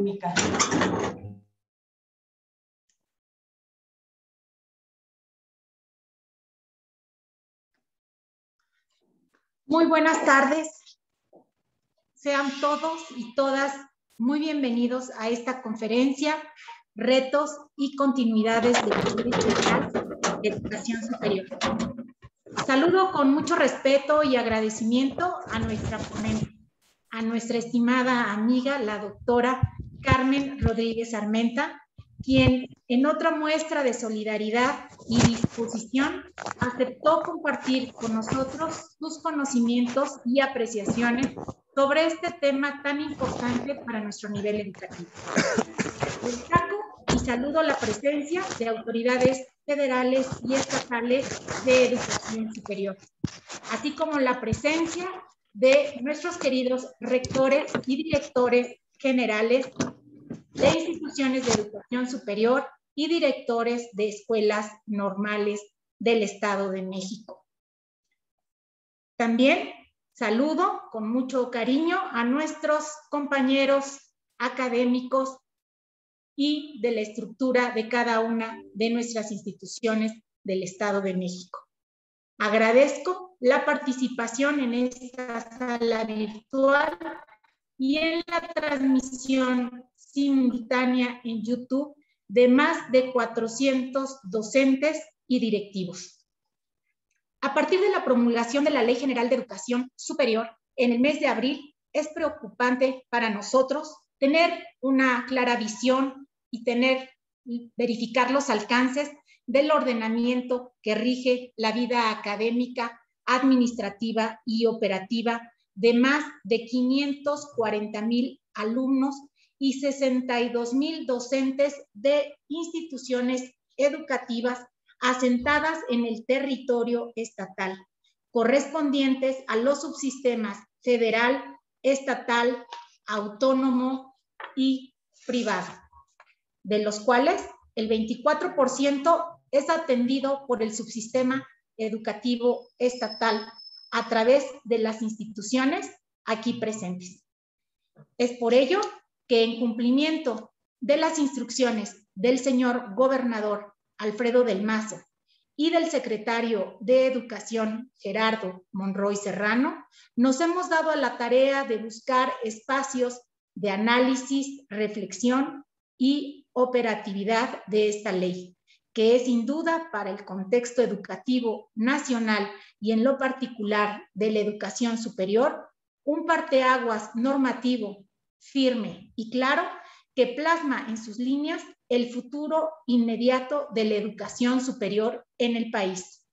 académica. Muy buenas tardes. Sean todos y todas muy bienvenidos a esta conferencia, Retos y Continuidades de la Ley Federal de Educación Superior. Saludo con mucho respeto y agradecimiento a nuestra ponente, a nuestra estimada amiga, la doctora Carmen Rodríguez Armenta, quien en otra muestra de solidaridad y disposición aceptó compartir con nosotros sus conocimientos y apreciaciones sobre este tema tan importante para nuestro nivel educativo. Destaco y saludo la presencia de autoridades federales y estatales de educación superior, así como la presencia de nuestros queridos rectores y directores generales de instituciones de educación superior y directores de escuelas normales del Estado de México. También saludo con mucho cariño a nuestros compañeros académicos y de la estructura de cada una de nuestras instituciones del Estado de México. Agradezco la participación en esta sala virtual y en la transmisión simultánea en YouTube de más de 400 docentes y directivos. A partir de la promulgación de la Ley General de Educación Superior en el mes de abril, es preocupante para nosotros tener una clara visión y verificar los alcances del ordenamiento que rige la vida académica, administrativa y operativa de más de 540,000 alumnos y 62,000 docentes de instituciones educativas asentadas en el territorio estatal, correspondientes a los subsistemas federal, estatal, autónomo y privado, de los cuales el 24% es atendido por el subsistema educativo estatal a través de las instituciones aquí presentes. Es por ello que en cumplimiento de las instrucciones del señor gobernador Alfredo del Mazo y del secretario de Educación Gerardo Monroy Serrano, nos hemos dado a la tarea de buscar espacios de análisis, reflexión y operatividad de esta ley, que es sin duda para el contexto educativo nacional y en lo particular de la educación superior, un parteaguas normativo firme y claro que plasma en sus líneas el futuro inmediato de la educación superior en el país.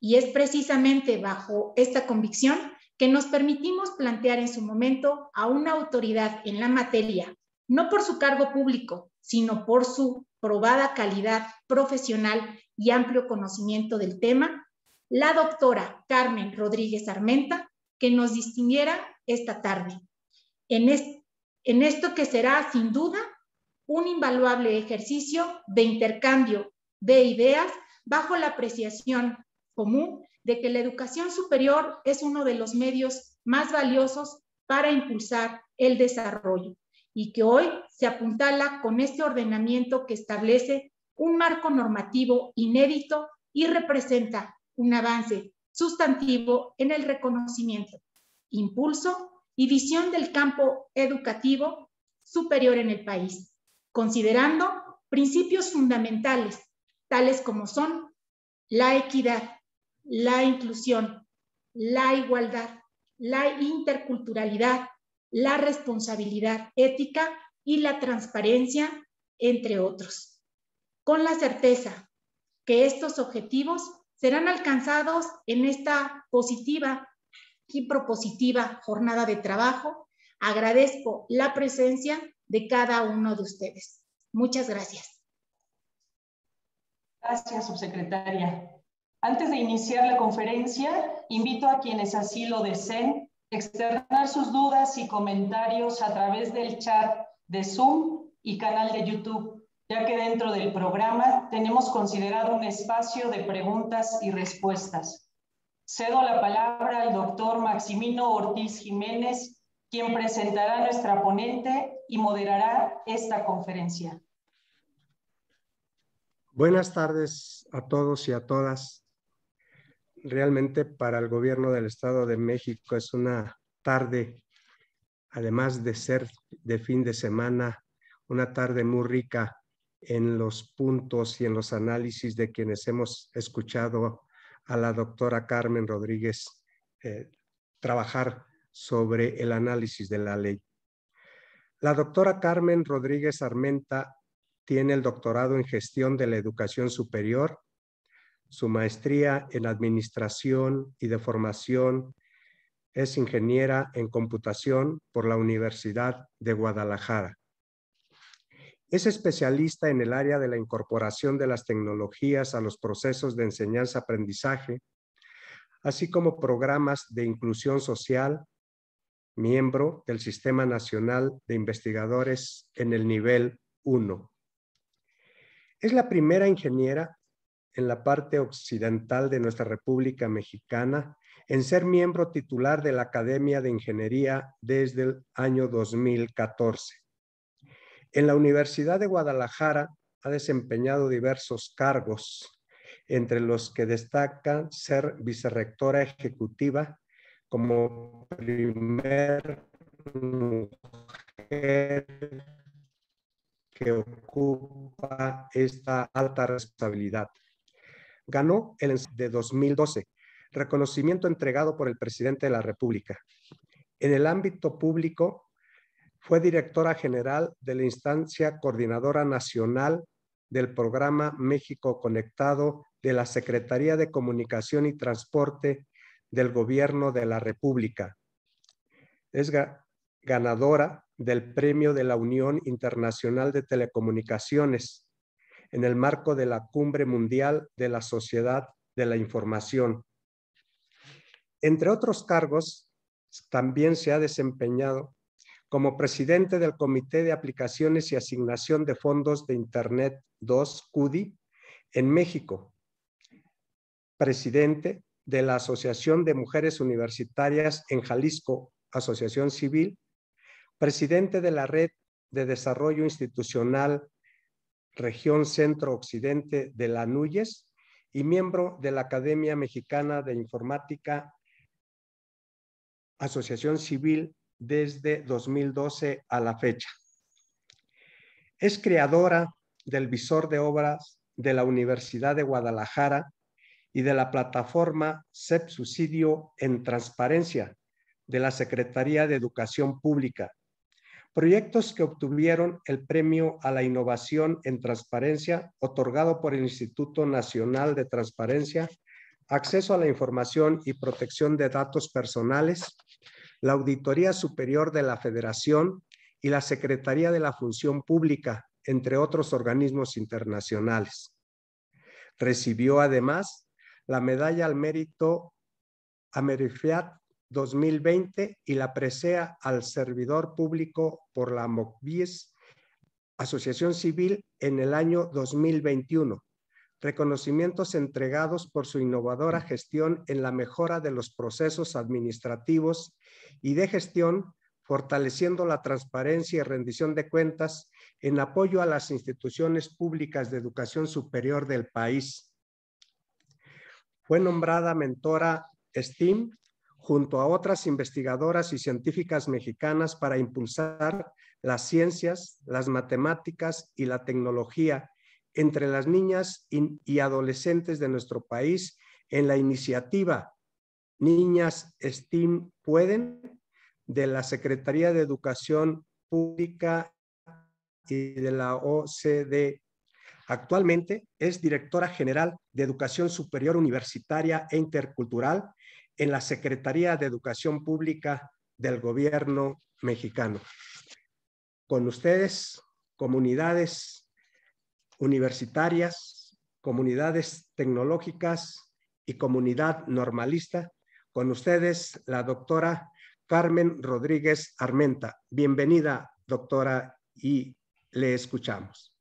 Y es precisamente bajo esta convicción que nos permitimos plantear en su momento a una autoridad en la materia, no por su cargo público, sino por su probada calidad profesional y amplio conocimiento del tema, la doctora Carmen Rodríguez Armenta, que nos distinguiera esta tarde en esto que será sin duda un invaluable ejercicio de intercambio de ideas bajo la apreciación común de que la educación superior es uno de los medios más valiosos para impulsar el desarrollo y que hoy se apuntala con este ordenamiento que establece un marco normativo inédito y representa un avance sustantivo en el reconocimiento, impulso y visión del campo educativo superior en el país, considerando principios fundamentales, tales como son la equidad, la inclusión, la igualdad, la interculturalidad, la responsabilidad ética y la transparencia, entre otros, con la certeza que estos objetivos serán alcanzados en esta positiva y propositiva jornada de trabajo. Agradezco la presencia de cada uno de ustedes. Muchas gracias. Gracias, subsecretaria. Antes de iniciar la conferencia, invito a quienes así lo deseen externar sus dudas y comentarios a través del chat de Zoom y canal de YouTube, ya que dentro del programa tenemos considerado un espacio de preguntas y respuestas. Cedo la palabra al doctor Maximino Ortiz Jiménez, quien presentará a nuestra ponente y moderará esta conferencia. Buenas tardes a todos y a todas. Realmente para el gobierno del Estado de México es una tarde, además de ser de fin de semana, una tarde muy rica en los puntos y en los análisis de quienes hemos escuchado a la doctora Carmen Rodríguez trabajar sobre el análisis de la ley. La doctora Carmen Rodríguez Armenta tiene el doctorado en Gestión de la Educación Superior, su maestría en Administración y de Formación, es ingeniera en Computación por la Universidad de Guadalajara. Es especialista en el área de la incorporación de las tecnologías a los procesos de enseñanza-aprendizaje, así como programas de inclusión social, miembro del Sistema Nacional de Investigadores en el nivel 1. Es la primera ingeniera en la parte occidental de nuestra República Mexicana en ser miembro titular de la Academia de Ingeniería desde el año 2014. En la Universidad de Guadalajara ha desempeñado diversos cargos, entre los que destacan ser vicerrectora ejecutiva como primer mujer que ocupa esta alta responsabilidad. Ganó el de 2012, reconocimiento entregado por el presidente de la República. En el ámbito público, fue directora general de la instancia coordinadora nacional del programa México Conectado de la Secretaría de Comunicación y Transporte del Gobierno de la República. Es ganadora del Premio de la Unión Internacional de Telecomunicaciones en el marco de la Cumbre Mundial de la Sociedad de la Información. Entre otros cargos, también se ha desempeñado como presidente del Comité de Aplicaciones y Asignación de Fondos de Internet 2, CUDI, en México, presidente de la Asociación de Mujeres Universitarias en Jalisco, Asociación Civil, presidente de la Red de Desarrollo Institucional Región Centro-Occidente de la NUYES y miembro de la Academia Mexicana de Informática, Asociación Civil, desde 2012 a la fecha. Es creadora del visor de obras de la Universidad de Guadalajara y de la plataforma CEP Subsidio en Transparencia de la Secretaría de Educación Pública, proyectos que obtuvieron el Premio a la Innovación en Transparencia otorgado por el Instituto Nacional de Transparencia, Acceso a la Información y Protección de Datos Personales, la Auditoría Superior de la Federación y la Secretaría de la Función Pública, entre otros organismos internacionales. Recibió además la Medalla al Mérito Amerifiat 2020 y la presea al servidor público por la MOCBIES, Asociación Civil, en el año 2021. Reconocimientos entregados por su innovadora gestión en la mejora de los procesos administrativos y de gestión, fortaleciendo la transparencia y rendición de cuentas en apoyo a las instituciones públicas de educación superior del país. Fue nombrada mentora STEAM junto a otras investigadoras y científicas mexicanas para impulsar las ciencias, las matemáticas y la tecnología entre las niñas y adolescentes de nuestro país en la iniciativa Niñas STEAM Pueden de la Secretaría de Educación Pública y de la OCDE. Actualmente es directora general de Educación Superior Universitaria e Intercultural en la Secretaría de Educación Pública del Gobierno mexicano. Con ustedes, comunidades universitarias, comunidades tecnológicas y comunidad normalista, con ustedes la doctora Carmen Rodríguez Armenta. Bienvenida, doctora, y le escuchamos.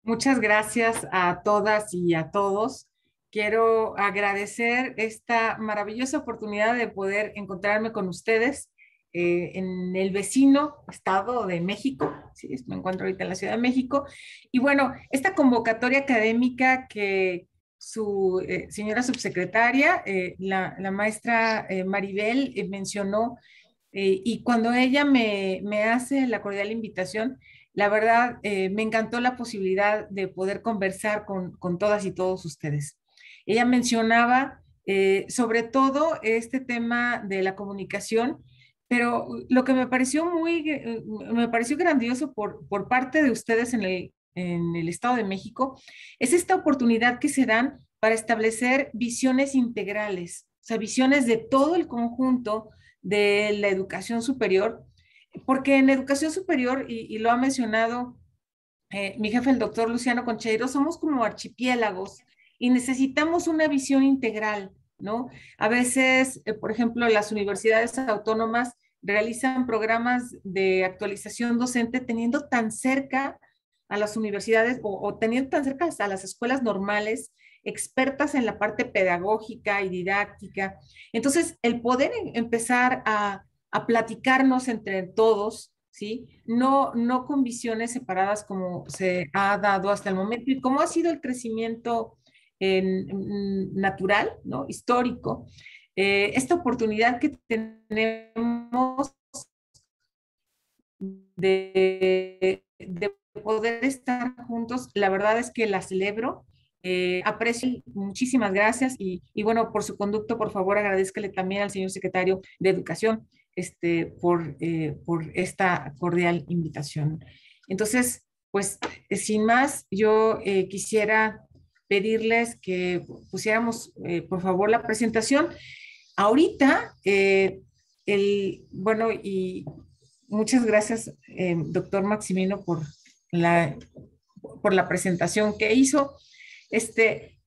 Muchas gracias a todas y a todos. Quiero agradecer esta maravillosa oportunidad de poder encontrarme con ustedes en el vecino estado de México. Sí, me encuentro ahorita en la Ciudad de México. Y bueno, esta convocatoria académica que su señora subsecretaria, la maestra Maribel, mencionó, y cuando ella me hace la cordial invitación, la verdad, me encantó la posibilidad de poder conversar con todas y todos ustedes. Ella mencionaba sobre todo este tema de la comunicación, pero lo que me pareció grandioso por parte de ustedes en el Estado de México es esta oportunidad que se dan para establecer visiones integrales, o sea, visiones de todo el conjunto de la educación superior, porque en educación superior, y lo ha mencionado mi jefe, el doctor Luciano Concheiro, somos como archipiélagos y necesitamos una visión integral, ¿no? A veces, por ejemplo, las universidades autónomas realizan programas de actualización docente teniendo tan cerca a las universidades o teniendo tan cerca a las escuelas normales, expertas en la parte pedagógica y didáctica. Entonces, el poder empezar a platicarnos entre todos, ¿sí? No con visiones separadas como se ha dado hasta el momento y cómo ha sido el crecimiento natural, ¿no? Histórico. Esta oportunidad que tenemos de poder estar juntos, la verdad es que la celebro. Aprecio, muchísimas gracias y bueno, por su conducto, por favor, agradezcale también al señor secretario de Educación por esta cordial invitación. Entonces, pues, sin más, yo quisiera pedirles que pusiéramos, por favor, la presentación. Ahorita, bueno, y muchas gracias, doctor Maximino, por la presentación que hizo.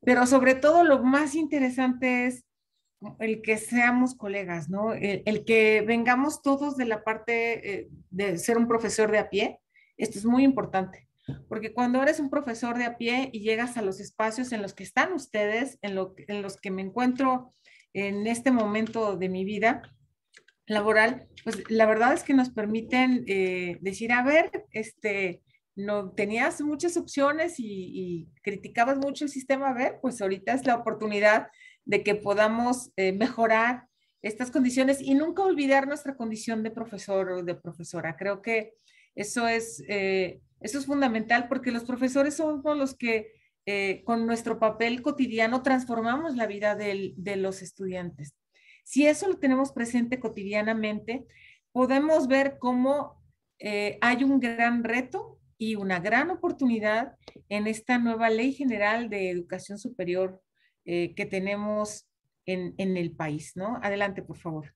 Pero sobre todo lo más interesante es el que seamos colegas, ¿no? El que vengamos todos de la parte de ser un profesor de a pie. Esto es muy importante, porque cuando eres un profesor de a pie y llegas a los espacios en los que están ustedes, en los que me encuentro en este momento de mi vida laboral, pues la verdad es que nos permiten decir, a ver, no tenías muchas opciones y criticabas mucho el sistema, a ver, pues ahorita es la oportunidad de que podamos mejorar estas condiciones y nunca olvidar nuestra condición de profesor o de profesora. Creo que eso es fundamental porque los profesores somos los que con nuestro papel cotidiano transformamos la vida de los estudiantes. Si eso lo tenemos presente cotidianamente, podemos ver cómo hay un gran reto y una gran oportunidad en esta nueva Ley General de Educación Superior que tenemos en el país, ¿no? Adelante, por favor.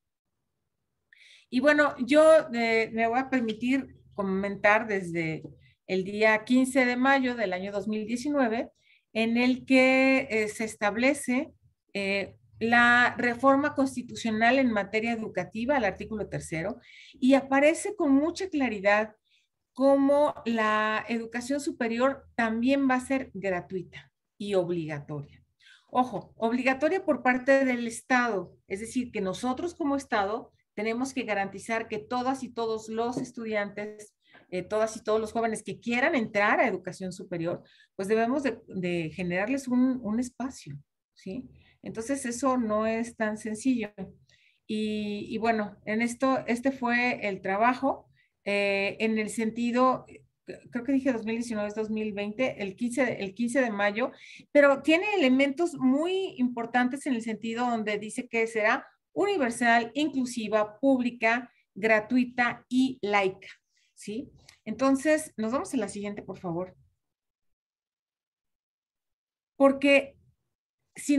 Y bueno, yo me voy a permitir comentar desde el día 15 de mayo del año 2019, en el que se establece la reforma constitucional en materia educativa, el artículo 3, y aparece con mucha claridad cómo la educación superior también va a ser gratuita y obligatoria. Ojo, obligatoria por parte del Estado, es decir, que nosotros como Estado tenemos que garantizar que todas y todos los estudiantes, todas y todos los jóvenes que quieran entrar a educación superior, pues debemos de generarles un espacio, ¿sí? Entonces eso no es tan sencillo. Y bueno, en esto, este fue el trabajo en el sentido, creo que dije 2019, es 2020, el 15 de mayo, pero tiene elementos muy importantes en el sentido donde dice que será universal, inclusiva, pública, gratuita y laica, ¿sí? Entonces, nos vamos a la siguiente, por favor. Porque si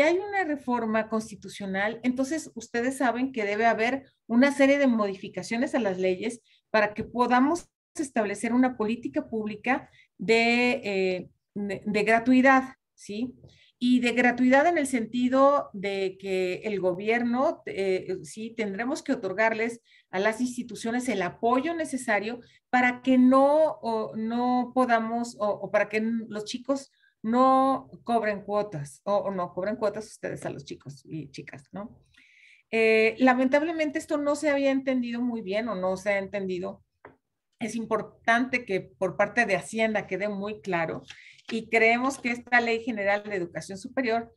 hay una reforma constitucional, entonces ustedes saben que debe haber una serie de modificaciones a las leyes para que podamos establecer una política pública de gratuidad, ¿sí? Y de gratuidad en el sentido de que el gobierno, sí, tendremos que otorgarles a las instituciones el apoyo necesario para que no podamos, o para que los chicos no cobren cuotas o no cobren cuotas ustedes a los chicos y chicas, ¿no? Lamentablemente esto no se había entendido muy bien o no se ha entendido. Es importante que por parte de Hacienda quede muy claro y creemos que esta Ley General de Educación Superior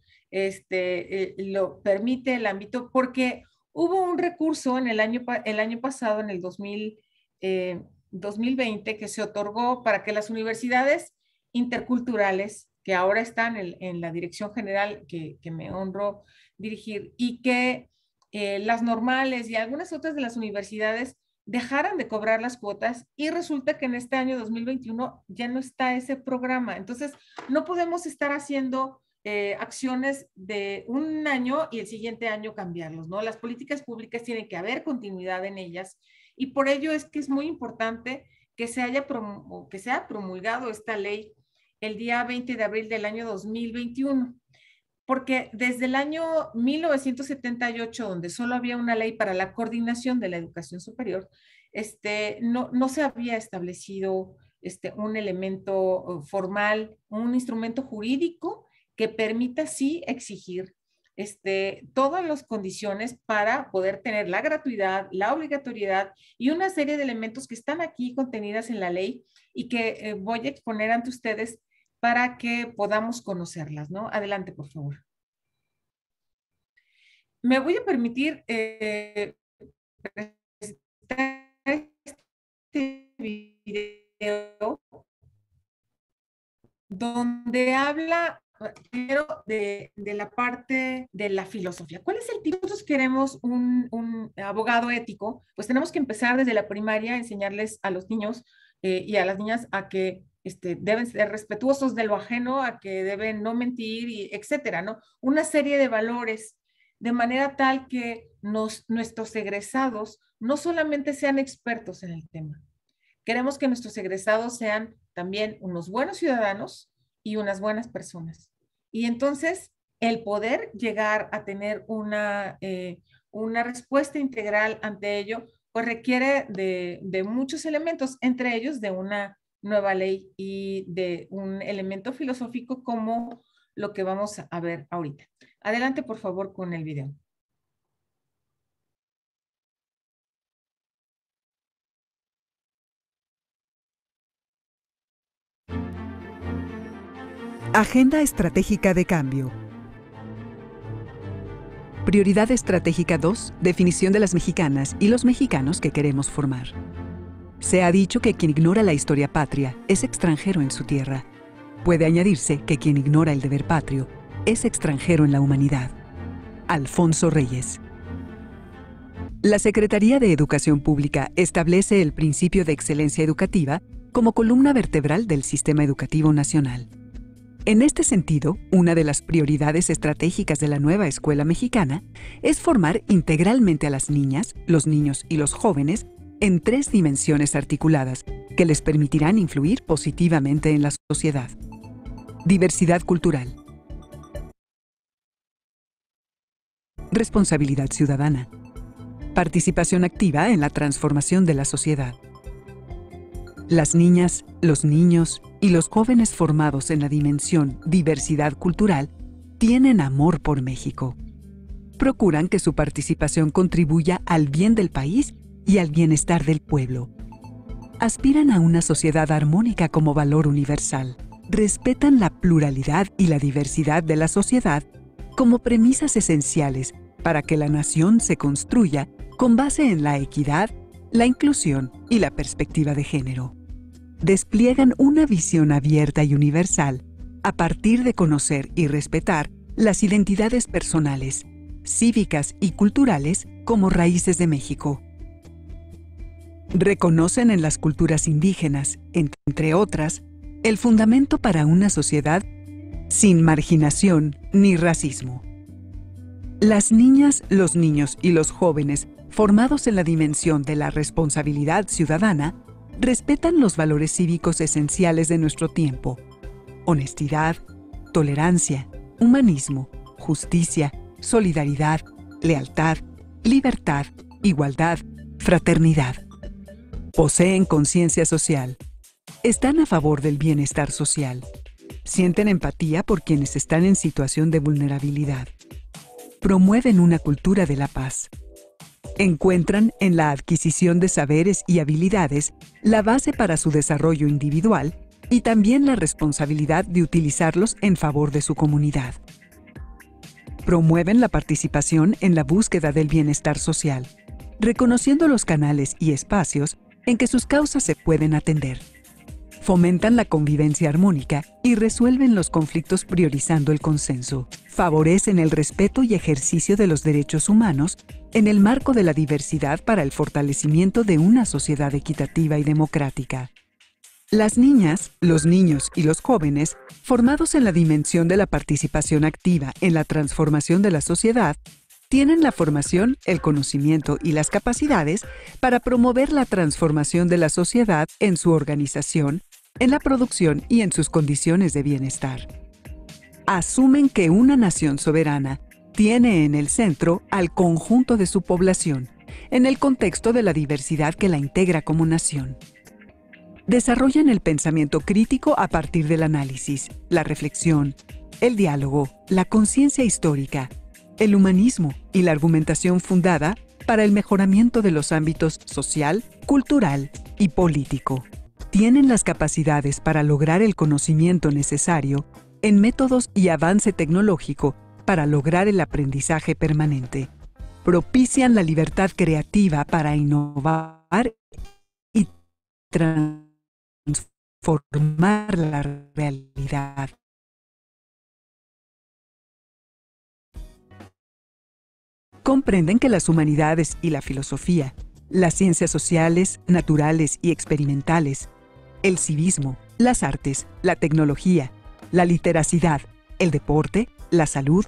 lo permite el ámbito porque hubo un recurso en el año pasado, en el 2020, que se otorgó para que las universidades interculturales, que ahora están en la dirección general que me honro dirigir, y que las normales y algunas otras de las universidades dejaran de cobrar las cuotas, y resulta que en este año 2021 ya no está ese programa. Entonces, no podemos estar haciendo acciones de un año y el siguiente año cambiarlos, ¿no? Las políticas públicas tienen que haber continuidad en ellas, y por ello es que es muy importante que se haya promulgado esta ley el día 20 de abril del año 2021. Porque desde el año 1978, donde solo había una ley para la coordinación de la educación superior, no se había establecido un elemento formal, un instrumento jurídico que permita sí exigir todas las condiciones para poder tener la gratuidad, la obligatoriedad y una serie de elementos que están aquí contenidas en la ley y que voy a exponer ante ustedes para que podamos conocerlas, ¿no? Adelante, por favor. Me voy a permitir presentar este video donde habla primero de la parte de la filosofía. ¿Cuál es el tipo? Nosotros queremos un abogado ético, pues tenemos que empezar desde la primaria a enseñarles a los niños y a las niñas a que deben ser respetuosos de lo ajeno, a que deben no mentir, y etcétera, ¿no? Una serie de valores, de manera tal que nuestros egresados no solamente sean expertos en el tema. Queremos que nuestros egresados sean también unos buenos ciudadanos y unas buenas personas. Y entonces, el poder llegar a tener una respuesta integral ante ello, pues requiere de muchos elementos, entre ellos de una nueva ley y de un elemento filosófico como lo que vamos a ver ahorita. Adelante, por favor, con el video. Agenda Estratégica de Cambio. Prioridad Estratégica 2, definición de las mexicanas y los mexicanos que queremos formar. Se ha dicho que quien ignora la historia patria es extranjero en su tierra. Puede añadirse que quien ignora el deber patrio es extranjero en la humanidad. Alfonso Reyes. La Secretaría de Educación Pública establece el principio de excelencia educativa como columna vertebral del sistema educativo nacional. En este sentido, una de las prioridades estratégicas de la nueva escuela mexicana es formar integralmente a las niñas, los niños y los jóvenes en 3 dimensiones articuladas que les permitirán influir positivamente en la sociedad. Diversidad cultural. Responsabilidad ciudadana. Participación activa en la transformación de la sociedad. Las niñas, los niños y los jóvenes formados en la dimensión diversidad cultural tienen amor por México. Procuran que su participación contribuya al bien del país y al bienestar del pueblo. Aspiran a una sociedad armónica como valor universal. Respetan la pluralidad y la diversidad de la sociedad como premisas esenciales para que la nación se construya con base en la equidad, la inclusión y la perspectiva de género. Despliegan una visión abierta y universal a partir de conocer y respetar las identidades personales, cívicas y culturales como raíces de México. Reconocen en las culturas indígenas, entre otras, el fundamento para una sociedad sin marginación ni racismo. Las niñas, los niños y los jóvenes formados en la dimensión de la responsabilidad ciudadana respetan los valores cívicos esenciales de nuestro tiempo: honestidad, tolerancia, humanismo, justicia, solidaridad, lealtad, libertad, igualdad, fraternidad. Poseen conciencia social. Están a favor del bienestar social. Sienten empatía por quienes están en situación de vulnerabilidad. promueven una cultura de la paz. Encuentran en la adquisición de saberes y habilidades la base para su desarrollo individual y también la responsabilidad de utilizarlos en favor de su comunidad. Promueven la participación en la búsqueda del bienestar social, reconociendo los canales y espacios en que sus causas se pueden atender. Fomentan la convivencia armónica y resuelven los conflictos priorizando el consenso. Favorecen el respeto y ejercicio de los derechos humanos en el marco de la diversidad para el fortalecimiento de una sociedad equitativa y democrática. Las niñas, los niños y los jóvenes, formados en la dimensión de la participación activa en la transformación de la sociedad, tienen la formación, el conocimiento y las capacidades para promover la transformación de la sociedad en su organización, en la producción y en sus condiciones de bienestar. Asumen que una nación soberana tiene en el centro al conjunto de su población, en el contexto de la diversidad que la integra como nación. Desarrollan el pensamiento crítico a partir del análisis, la reflexión, el diálogo, la conciencia histórica, el humanismo y la argumentación fundada para el mejoramiento de los ámbitos social, cultural y político. Tienen las capacidades para lograr el conocimiento necesario en métodos y avance tecnológico para lograr el aprendizaje permanente. Propician la libertad creativa para innovar y transformar la realidad. Comprenden que las humanidades y la filosofía, las ciencias sociales, naturales y experimentales, el civismo, las artes, la tecnología, la literacidad, el deporte, la salud,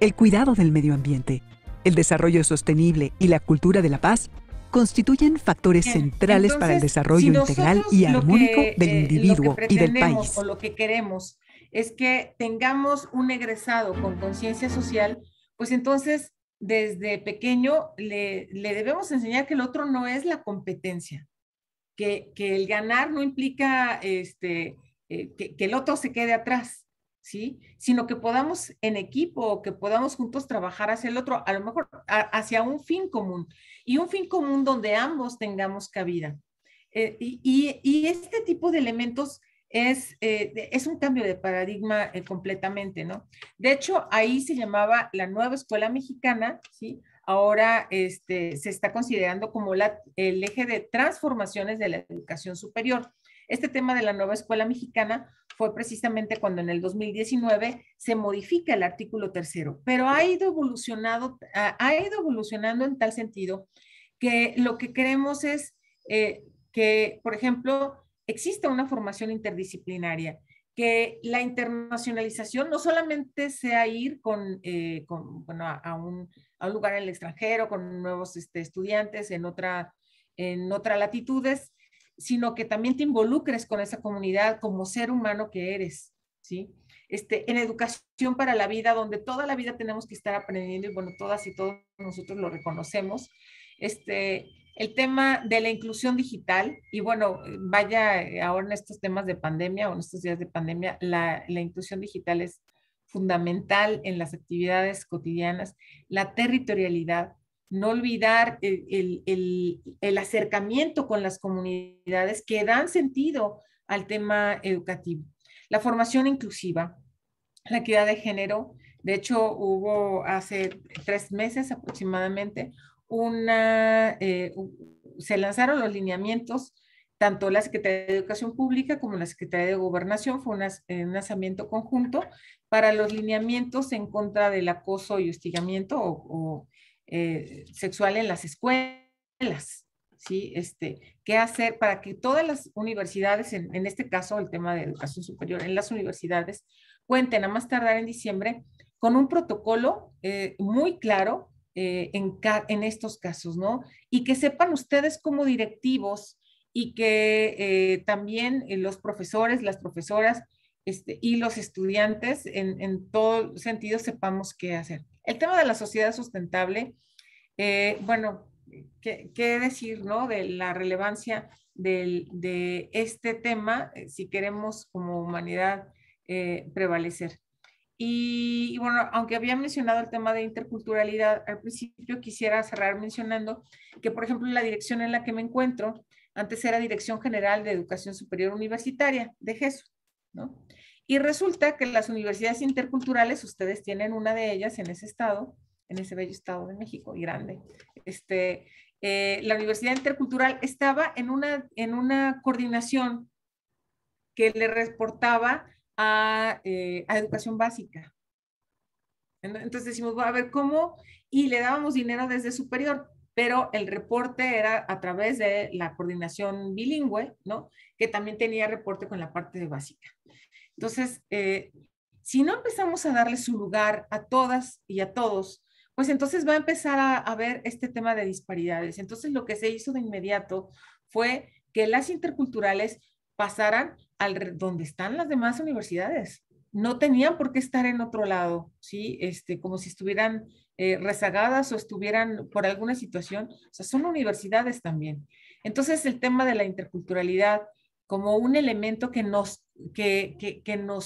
el cuidado del medio ambiente, el desarrollo sostenible y la cultura de la paz constituyen factores centrales para el desarrollo integral y armónico del individuo y del país. O lo que queremos es que tengamos un egresado con conciencia social, pues entonces desde pequeño le debemos enseñar que el otro no es la competencia, que el ganar no implica que el otro se quede atrás, ¿sí? Sino que podamos en equipo, que podamos juntos trabajar hacia el otro, a lo mejor hacia un fin común, y un fin común donde ambos tengamos cabida. Y este tipo de elementos es un cambio de paradigma completamente, ¿no? De hecho, ahí se llamaba la nueva escuela mexicana, ¿sí? Ahora se está considerando como el eje de transformaciones de la educación superior. Este tema de la nueva escuela mexicana fue precisamente cuando en el 2019 se modifica el artículo 3º, pero ha ido evolucionando en tal sentido que lo que queremos es que, por ejemplo, exista una formación interdisciplinaria, que la internacionalización no solamente sea ir bueno, a un lugar en el extranjero con nuevos estudiantes en otras latitudes, sino que también te involucres con esa comunidad como ser humano que eres, ¿sí? En educación para la vida, donde toda la vida tenemos que estar aprendiendo, y bueno, todas y todos nosotros lo reconocemos, el tema de la inclusión digital, y bueno, vaya, ahora en estos temas de pandemia o en estos días de pandemia, la inclusión digital es fundamental en las actividades cotidianas, la territorialidad, no olvidar el acercamiento con las comunidades que dan sentido al tema educativo. La formación inclusiva, la equidad de género. De hecho, hubo hace 3 meses aproximadamente se lanzaron los lineamientos, tanto la Secretaría de Educación Pública como la Secretaría de Gobernación, fue un lanzamiento conjunto para los lineamientos en contra del acoso y hostigamiento sexual en las escuelas, ¿sí? ¿Qué hacer para que todas las universidades, en este caso el tema de educación superior, en las universidades, cuenten a más tardar en diciembre con un protocolo muy claro en estos casos, ¿no? Y que sepan ustedes como directivos y que también los profesores, las profesoras y los estudiantes en todo sentido sepamos qué hacer. El tema de la sociedad sustentable, bueno, ¿qué decir, no? De la relevancia de este tema si queremos como humanidad prevalecer. Y bueno, aunque había mencionado el tema de interculturalidad, al principio quisiera cerrar mencionando que, por ejemplo, la dirección en la que me encuentro, antes era Dirección General de Educación Superior Universitaria, de GESU, ¿no? Y resulta que las universidades interculturales, ustedes tienen una de ellas en ese estado, en ese bello estado de México, y grande. La Universidad Intercultural estaba en una coordinación que le reportaba a educación básica. Entonces decimos, a ver cómo, y le dábamos dinero desde superior, pero el reporte era a través de la coordinación bilingüe, ¿no? Que también tenía reporte con la parte de básica. Entonces, si no empezamos a darle su lugar a todas y a todos, pues entonces va a empezar a ver este tema de disparidades. Entonces, lo que se hizo de inmediato fue que las interculturales pasaran donde están las demás universidades. No tenían por qué estar en otro lado, ¿sí? Como si estuvieran rezagadas o estuvieran por alguna situación. O sea, son universidades también. Entonces, el tema de la interculturalidad como un elemento que nos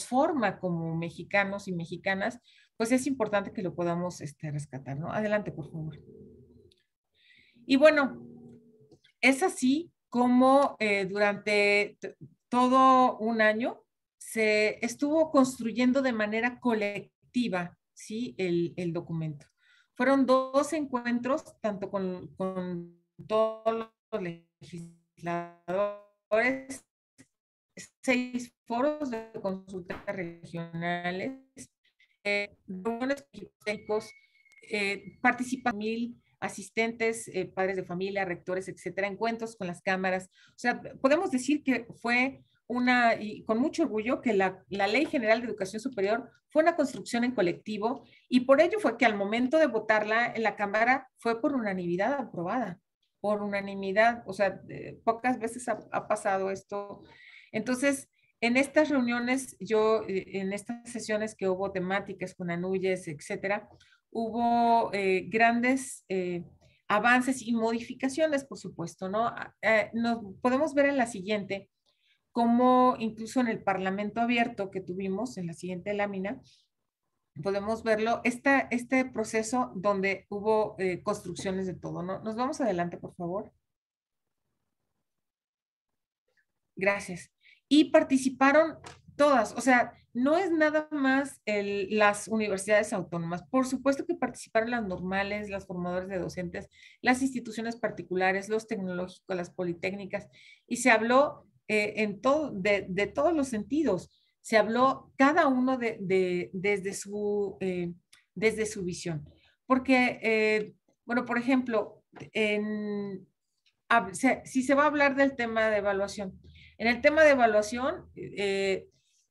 forma como mexicanos y mexicanas, pues es importante que lo podamos rescatar, ¿no? Adelante, por favor. Y bueno, es así como durante todo un año se estuvo construyendo de manera colectiva, ¿sí? El documento. Fueron 2 encuentros, tanto con todos los legisladores, 6 foros de consulta regionales, reuniones técnicos, participan 1000 asistentes, padres de familia, rectores, etcétera, encuentros con las cámaras. O sea, podemos decir que fue y con mucho orgullo, que la Ley General de Educación Superior fue una construcción en colectivo, y por ello fue que al momento de votarla en la Cámara fue por unanimidad aprobada, por unanimidad. O sea, pocas veces ha pasado esto. Entonces, en estas reuniones, en estas sesiones que hubo temáticas con ANUYES, etcétera, hubo grandes avances y modificaciones, por supuesto, ¿no? Nos podemos ver en la siguiente, como incluso en el Parlamento abierto que tuvimos, en la siguiente lámina, podemos verlo, este proceso donde hubo construcciones de todo, ¿no? Nos vamos adelante, por favor. Gracias. Y participaron todas, o sea, no es nada más las universidades autónomas. Por supuesto que participaron las normales, las formadoras de docentes, las instituciones particulares, los tecnológicos, las politécnicas, y se habló de todos los sentidos. Se habló cada uno desde su visión. Porque, bueno, por ejemplo, si se va a hablar del tema de evaluación, en el tema de evaluación,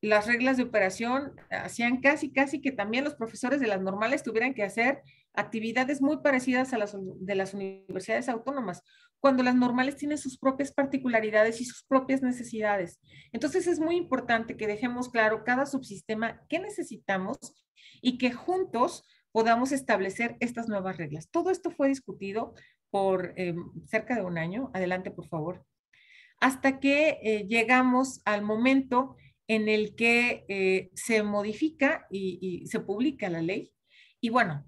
las reglas de operación hacían casi que también los profesores de las normales tuvieran que hacer actividades muy parecidas a las de las universidades autónomas, cuando las normales tienen sus propias particularidades y sus propias necesidades. Entonces es muy importante que dejemos claro cada subsistema qué necesitamos y que juntos podamos establecer estas nuevas reglas. Todo esto fue discutido por cerca de un año. Adelante, por favor. Hasta que llegamos al momento en el que se modifica y se publica la ley. Y bueno,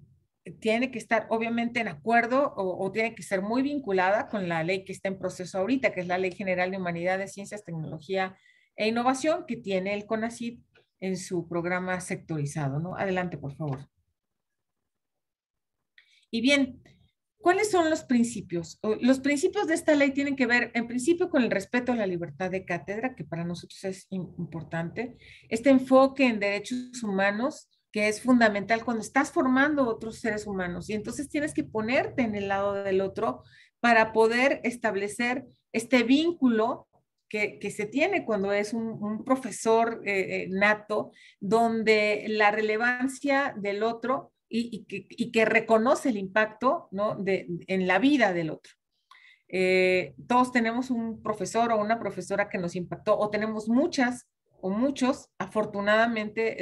tiene que estar obviamente en acuerdo o tiene que ser muy vinculada con la ley que está en proceso ahorita, que es la Ley General de Humanidades, Ciencias, Tecnología e Innovación, que tiene el CONACYT en su programa sectorizado, ¿no? Adelante, por favor. Y bien, ¿cuáles son los principios? Los principios de esta ley tienen que ver, en principio, con el respeto a la libertad de cátedra, que para nosotros es importante. Este enfoque en derechos humanos, que es fundamental cuando estás formando otros seres humanos. Y entonces tienes que ponerte en el lado del otro para poder establecer este vínculo que se tiene cuando es un profesor nato, donde la relevancia del otro y que reconoce el impacto, ¿no? en la vida del otro. Todos tenemos un profesor o una profesora que nos impactó, o tenemos muchas o muchos, afortunadamente,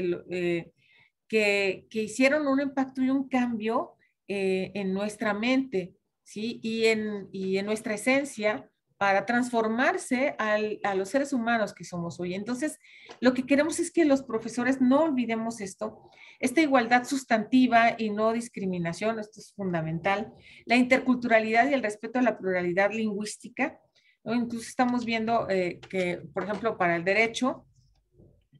que hicieron un impacto y un cambio en nuestra mente, ¿sí? Y en nuestra esencia para transformarse a los seres humanos que somos hoy. Entonces, lo que queremos es que los profesores no olvidemos esto, esta igualdad sustantiva y no discriminación, esto es fundamental, la interculturalidad y el respeto a la pluralidad lingüística, ¿no? Incluso estamos viendo que, por ejemplo, para el derecho,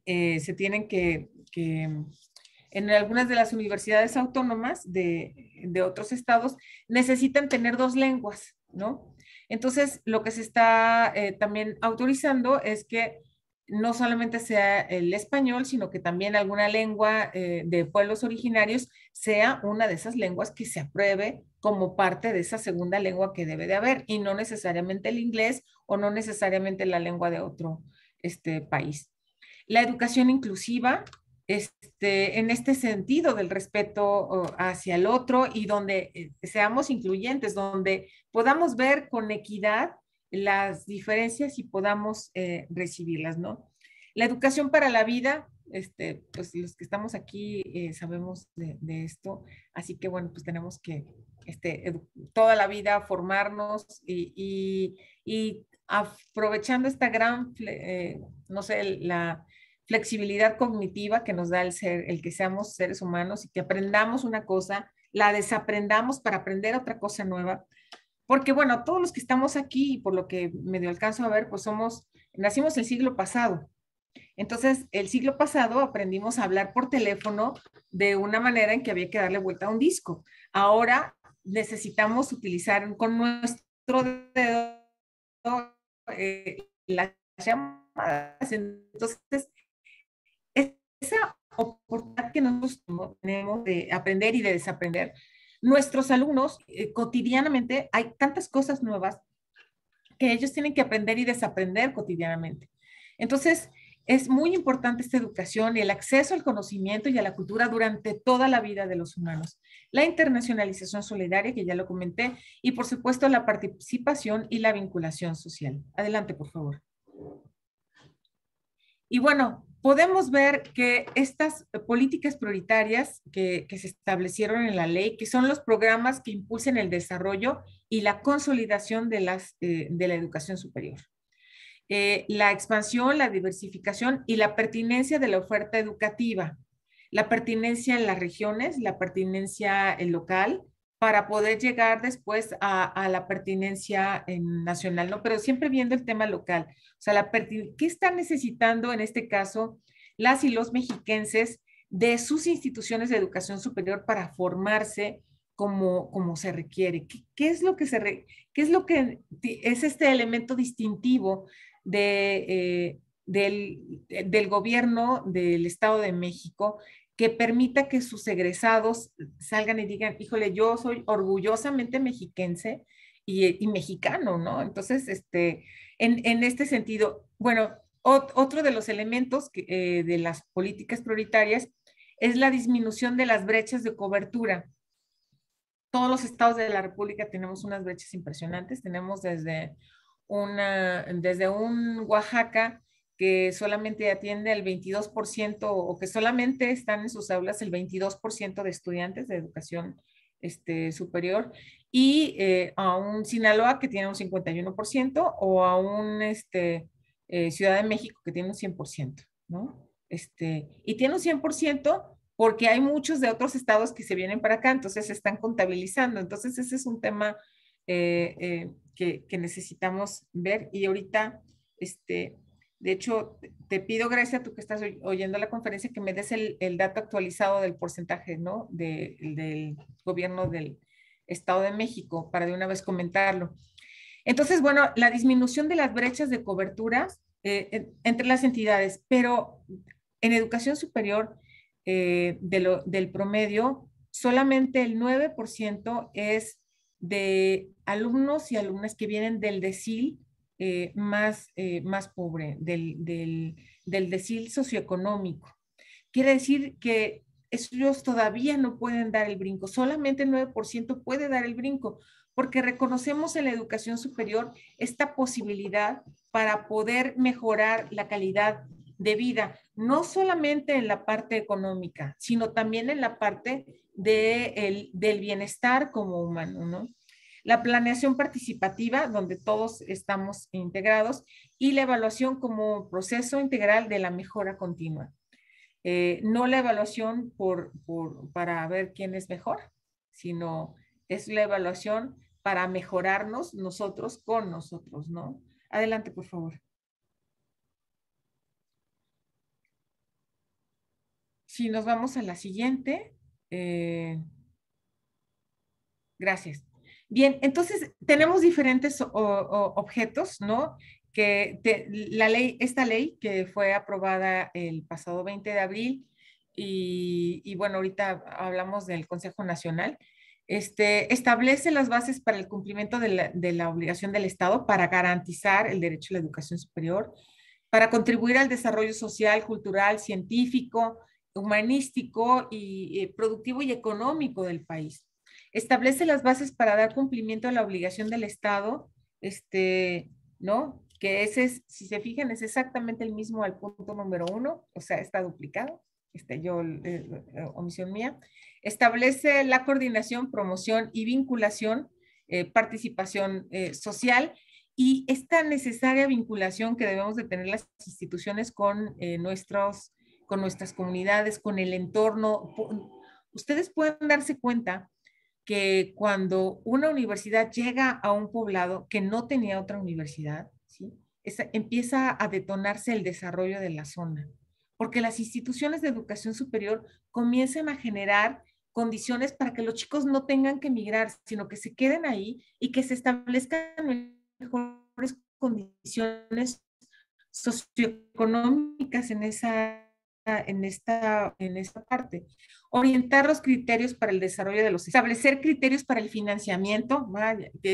se tienen que en algunas de las universidades autónomas de otros estados necesitan tener 2 lenguas, ¿no? Entonces, lo que se está también autorizando es que no solamente sea el español, sino que también alguna lengua de pueblos originarios sea una de esas lenguas que se apruebe como parte de esa segunda lengua que debe de haber, y no necesariamente el inglés o no necesariamente la lengua de otro país. La educación inclusiva, en este sentido del respeto hacia el otro y donde seamos incluyentes, donde podamos ver con equidad las diferencias y podamos recibirlas, ¿no? La educación para la vida, pues los que estamos aquí sabemos de esto, así que bueno, pues tenemos que toda la vida formarnos y aprovechando esta gran, no sé, la flexibilidad cognitiva que nos da el que seamos seres humanos y que aprendamos una cosa, la desaprendamos para aprender otra cosa nueva. Porque bueno, todos los que estamos aquí, por lo que medio alcanzo a ver, pues nacimos el siglo pasado. Entonces, el siglo pasado aprendimos a hablar por teléfono de una manera en que había que darle vuelta a un disco. Ahora necesitamos utilizar con nuestro dedo las llamadas. Entonces, esa oportunidad que nosotros tenemos de aprender y de desaprender, nuestros alumnos cotidianamente hay tantas cosas nuevas que ellos tienen que aprender y desaprender cotidianamente. Entonces, es muy importante esta educación y el acceso al conocimiento y a la cultura durante toda la vida de los humanos. La internacionalización solidaria, que ya lo comenté, y por supuesto la participación y la vinculación social. Adelante, por favor. Y bueno, podemos ver que estas políticas prioritarias que se establecieron en la ley, que son los programas que impulsen el desarrollo y la consolidación de la educación superior. La expansión, la diversificación y la pertinencia de la oferta educativa, la pertinencia en las regiones, la pertinencia local, para poder llegar después a la pertinencia nacional, ¿no? Pero siempre viendo el tema local. O sea, ¿qué están necesitando en este caso las y los mexiquenses de sus instituciones de educación superior para formarse como se requiere? ¿Qué es lo que es este elemento distintivo del gobierno del Estado de México que permita que sus egresados salgan y digan, híjole, yo soy orgullosamente mexiquense y mexicano, ¿no? Entonces, en este sentido, bueno, otro de los elementos de las políticas prioritarias es la disminución de las brechas de cobertura. Todos los estados de la República tenemos unas brechas impresionantes. Tenemos desde un Oaxaca que solamente atiende el 22% o que solamente están en sus aulas el 22% de estudiantes de educación superior, y a un Sinaloa que tiene un 51% o a un Ciudad de México que tiene un 100%, ¿no? Y tiene un 100% porque hay muchos de otros estados que se vienen para acá, entonces se están contabilizando. Entonces ese es un tema que necesitamos ver. Y ahorita, de hecho, te pido, Grecia, tú que estás oyendo la conferencia, que me des el dato actualizado del porcentaje, ¿no? Del gobierno del Estado de México, para de una vez comentarlo. Entonces, bueno, la disminución de las brechas de coberturas entre las entidades, pero en educación superior del promedio, solamente el 9% es de alumnos y alumnas que vienen del decil más pobre, del decil socioeconómico. Quiere decir que ellos todavía no pueden dar el brinco, solamente el 9% puede dar el brinco, porque reconocemos en la educación superior esta posibilidad para poder mejorar la calidad de vida, no solamente en la parte económica, sino también en la parte del bienestar como humano, ¿no? La planeación participativa, donde todos estamos integrados, y la evaluación como proceso integral de la mejora continua. No la evaluación para ver quién es mejor, sino es la evaluación para mejorarnos nosotros con nosotros, ¿no? Adelante, por favor. Si nos vamos a la siguiente. Gracias. Bien, entonces tenemos diferentes objetos, ¿no? Esta ley que fue aprobada el pasado 20 de abril y bueno, ahorita hablamos del Consejo Nacional, establece las bases para el cumplimiento de la obligación del Estado para garantizar el derecho a la educación superior, para contribuir al desarrollo social, cultural, científico, humanístico y productivo y económico del país. Establece las bases para dar cumplimiento a la obligación del Estado, ¿no? Que ese es, si se fijan, es exactamente el mismo al punto número 1, o sea, está duplicado, omisión mía. Establece la coordinación, promoción y vinculación, participación social, y esta necesaria vinculación que debemos de tener las instituciones con nuestras comunidades, con el entorno. Ustedes pueden darse cuenta que cuando una universidad llega a un poblado que no tenía otra universidad, ¿sí? Empieza a detonarse el desarrollo de la zona, porque las instituciones de educación superior comienzan a generar condiciones para que los chicos no tengan que emigrar, sino que se queden ahí y que se establezcan mejores condiciones socioeconómicas en esta parte. Orientar los criterios para el desarrollo de los, establecer criterios para el financiamiento,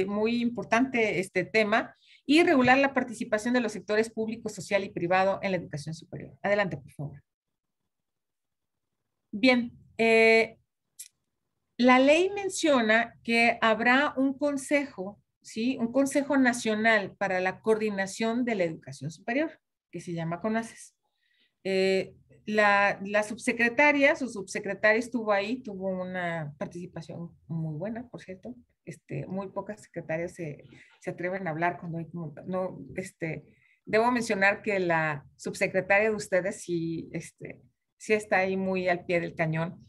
muy importante este tema, y regular la participación de los sectores público, social y privado en la educación superior. Adelante, por favor. Bien, la ley menciona que habrá un consejo, ¿sí? Un consejo nacional para la coordinación de la educación superior, que se llama CONACES. La subsecretaria, su subsecretaria estuvo ahí, tuvo una participación muy buena, por cierto. Muy pocas secretarias se atreven a hablar cuando hay como, no, debo mencionar que la subsecretaria de ustedes sí está ahí muy al pie del cañón.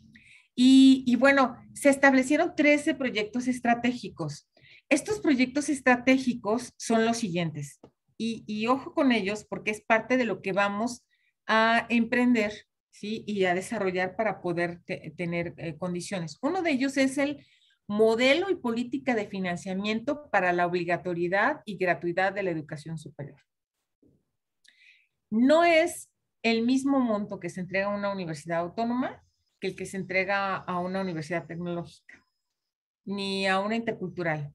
Y bueno, se establecieron 13 proyectos estratégicos. Estos proyectos estratégicos son los siguientes, y ojo con ellos porque es parte de lo que vamos a emprender, ¿sí? Y a desarrollar para poder tener condiciones. Uno de ellos es el modelo y política de financiamiento para la obligatoriedad y gratuidad de la educación superior. No es el mismo monto que se entrega a una universidad autónoma que el que se entrega a una universidad tecnológica, ni a una intercultural.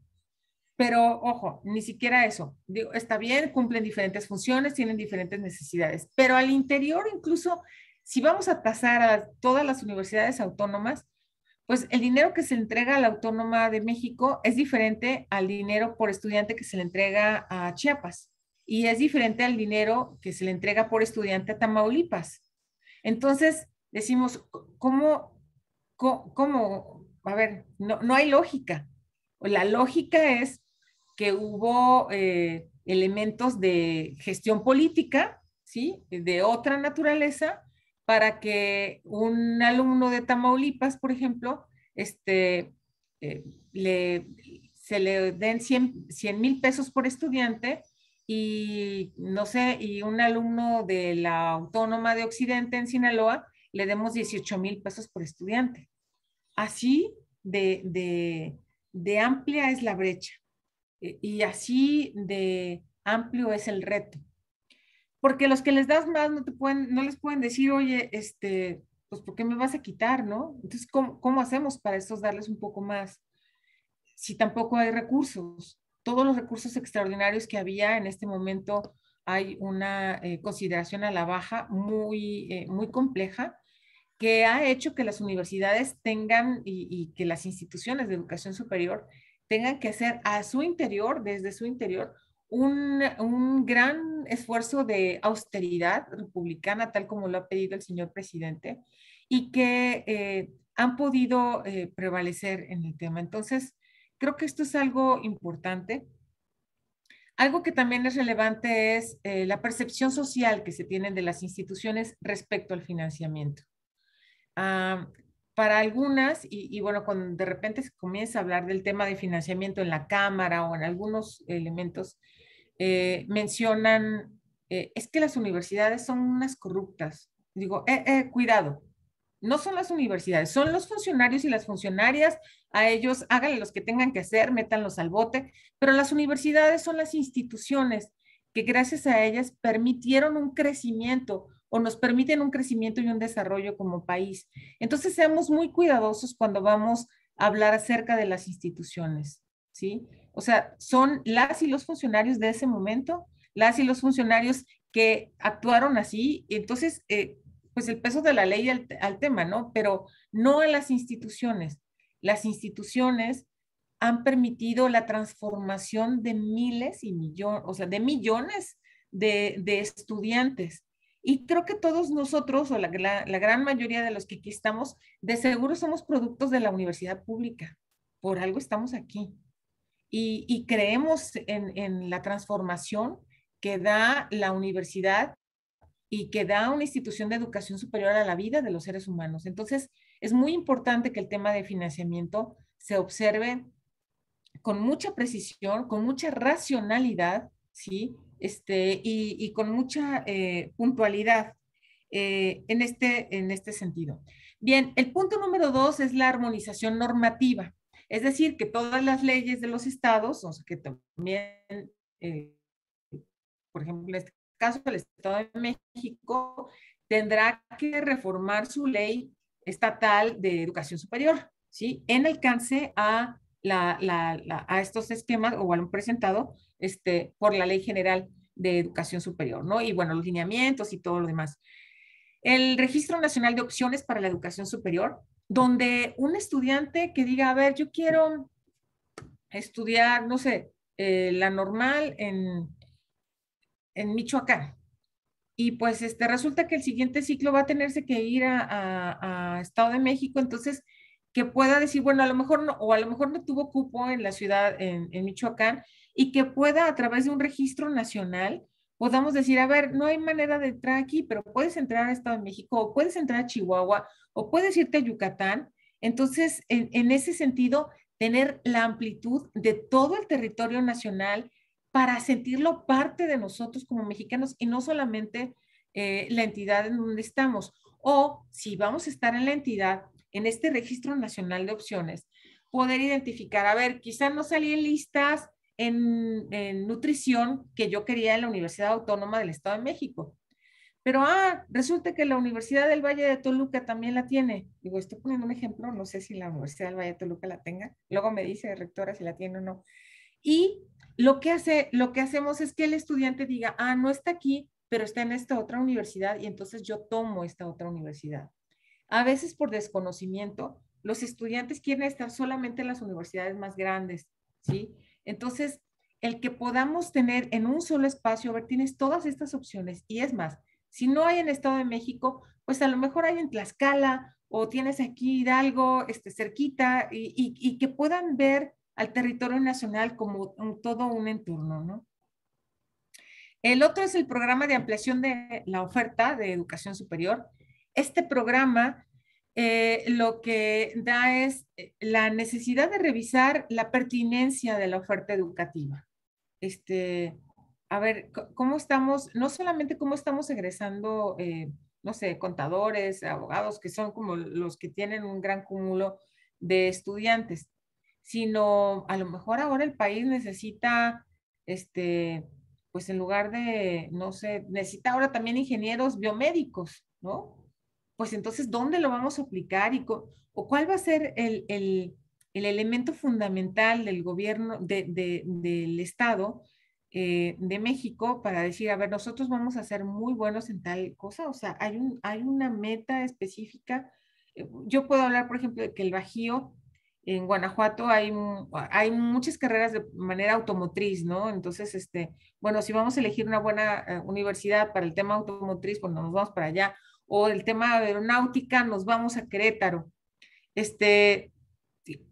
Pero, ojo, ni siquiera eso. Digo, está bien, cumplen diferentes funciones, tienen diferentes necesidades, pero al interior, incluso, si vamos a tasar a todas las universidades autónomas, pues el dinero que se entrega a la Autónoma de México es diferente al dinero por estudiante que se le entrega a Chiapas, y es diferente al dinero que se le entrega por estudiante a Tamaulipas. Entonces, decimos, ¿cómo? A ver, no hay lógica. La lógica es que hubo elementos de gestión política, ¿sí? De otra naturaleza, para que un alumno de Tamaulipas, por ejemplo, se le den 100,000 pesos por estudiante, y no sé, y un alumno de la Autónoma de Occidente en Sinaloa le demos 18,000 pesos por estudiante. Así de amplia es la brecha. Y así de amplio es el reto. Porque los que les das más no les pueden decir, oye, pues ¿por qué me vas a quitar, no? Entonces, ¿cómo hacemos para estos darles un poco más? Si tampoco hay recursos. Todos los recursos extraordinarios que había en este momento, hay una consideración a la baja muy compleja, que ha hecho que las universidades tengan y que las instituciones de educación superior tengan que hacer a su interior, desde su interior, un gran esfuerzo de austeridad republicana, tal como lo ha pedido el señor presidente, y que han podido prevalecer en el tema. Entonces, creo que esto es algo importante. Algo que también es relevante es la percepción social que se tiene de las instituciones respecto al financiamiento. Para algunas, y bueno, cuando de repente se comienza a hablar del tema de financiamiento en la Cámara o en algunos elementos, mencionan, es que las universidades son unas corruptas. Digo, cuidado, no son las universidades, son los funcionarios y las funcionarias. A ellos háganle los que tengan que hacer, métanlos al bote, pero las universidades son las instituciones que gracias a ellas permitieron un crecimiento o nos permiten un crecimiento y un desarrollo como país. Entonces, seamos muy cuidadosos cuando vamos a hablar acerca de las instituciones, ¿sí? O sea, son las y los funcionarios de ese momento, las y los funcionarios que actuaron así. Entonces, pues el peso de la ley al tema, ¿no? Pero no a las instituciones. Las instituciones han permitido la transformación de miles y millones, o sea, de millones de estudiantes. Y creo que todos nosotros, o la gran mayoría de los que aquí estamos, de seguro somos productos de la universidad pública. Por algo estamos aquí. Y creemos en la transformación que da la universidad y que da una institución de educación superior a la vida de los seres humanos. Entonces, es muy importante que el tema de financiamiento se observe con mucha precisión, con mucha racionalidad, ¿sí? Y con mucha puntualidad en este sentido. Bien, el punto número 2 es la armonización normativa. Es decir, que todas las leyes de los estados, o sea, que también, por ejemplo, en este caso, el Estado de México tendrá que reformar su ley estatal de educación superior, ¿sí? En alcance a estos esquemas o a lo presentado por la Ley General de Educación Superior, ¿no? Y bueno, los lineamientos y todo lo demás. El Registro Nacional de Opciones para la Educación Superior, donde un estudiante que diga, a ver, yo quiero estudiar, no sé, la normal en Michoacán. Y pues resulta que el siguiente ciclo va a tenerse que ir a Estado de México, entonces que pueda decir, bueno, a lo mejor no, o a lo mejor no tuvo cupo en la ciudad, en Michoacán, y que pueda a través de un registro nacional, podamos decir, a ver, no hay manera de entrar aquí, pero puedes entrar a Estado de México, o puedes entrar a Chihuahua, o puedes irte a Yucatán. Entonces, en ese sentido, tener la amplitud de todo el territorio nacional para sentirlo parte de nosotros como mexicanos y no solamente la entidad en donde estamos. O si vamos a estar en la entidad, en este Registro Nacional de Opciones, poder identificar, a ver, quizá no salí en listas en nutrición que yo quería en la Universidad Autónoma del Estado de México. Pero, resulta que la Universidad del Valle de Toluca también la tiene. Digo, estoy poniendo un ejemplo, no sé si la Universidad del Valle de Toluca la tenga. Luego me dice, rectora, si la tiene o no. Y lo que hacemos es que el estudiante diga, no está aquí, pero está en esta otra universidad y entonces yo tomo esta otra universidad. A veces por desconocimiento, los estudiantes quieren estar solamente en las universidades más grandes, ¿sí? Entonces, el que podamos tener en un solo espacio, a ver, tienes todas estas opciones y es más, si no hay en Estado de México, pues a lo mejor hay en Tlaxcala o tienes aquí Hidalgo, cerquita y que puedan ver al territorio nacional como todo un entorno, ¿no? El otro es el programa de ampliación de la oferta de educación superior. Este programa lo que da es la necesidad de revisar la pertinencia de la oferta educativa. A ver, cómo estamos, no solamente cómo estamos egresando, no sé, contadores, abogados, que son como los que tienen un gran cúmulo de estudiantes, sino a lo mejor ahora el país necesita, pues en lugar de, no sé, necesita ahora también ingenieros biomédicos, ¿no? Pues entonces, ¿dónde lo vamos a aplicar o cuál va a ser el elemento fundamental del gobierno, del Estado de México para decir, a ver, nosotros vamos a ser muy buenos en tal cosa? O sea, hay una meta específica. Yo puedo hablar, por ejemplo, de que el Bajío, en Guanajuato hay muchas carreras de manera automotriz, ¿no? Entonces, bueno, si vamos a elegir una buena universidad para el tema automotriz, pues nos vamos para allá. O el tema de aeronáutica, nos vamos a Querétaro.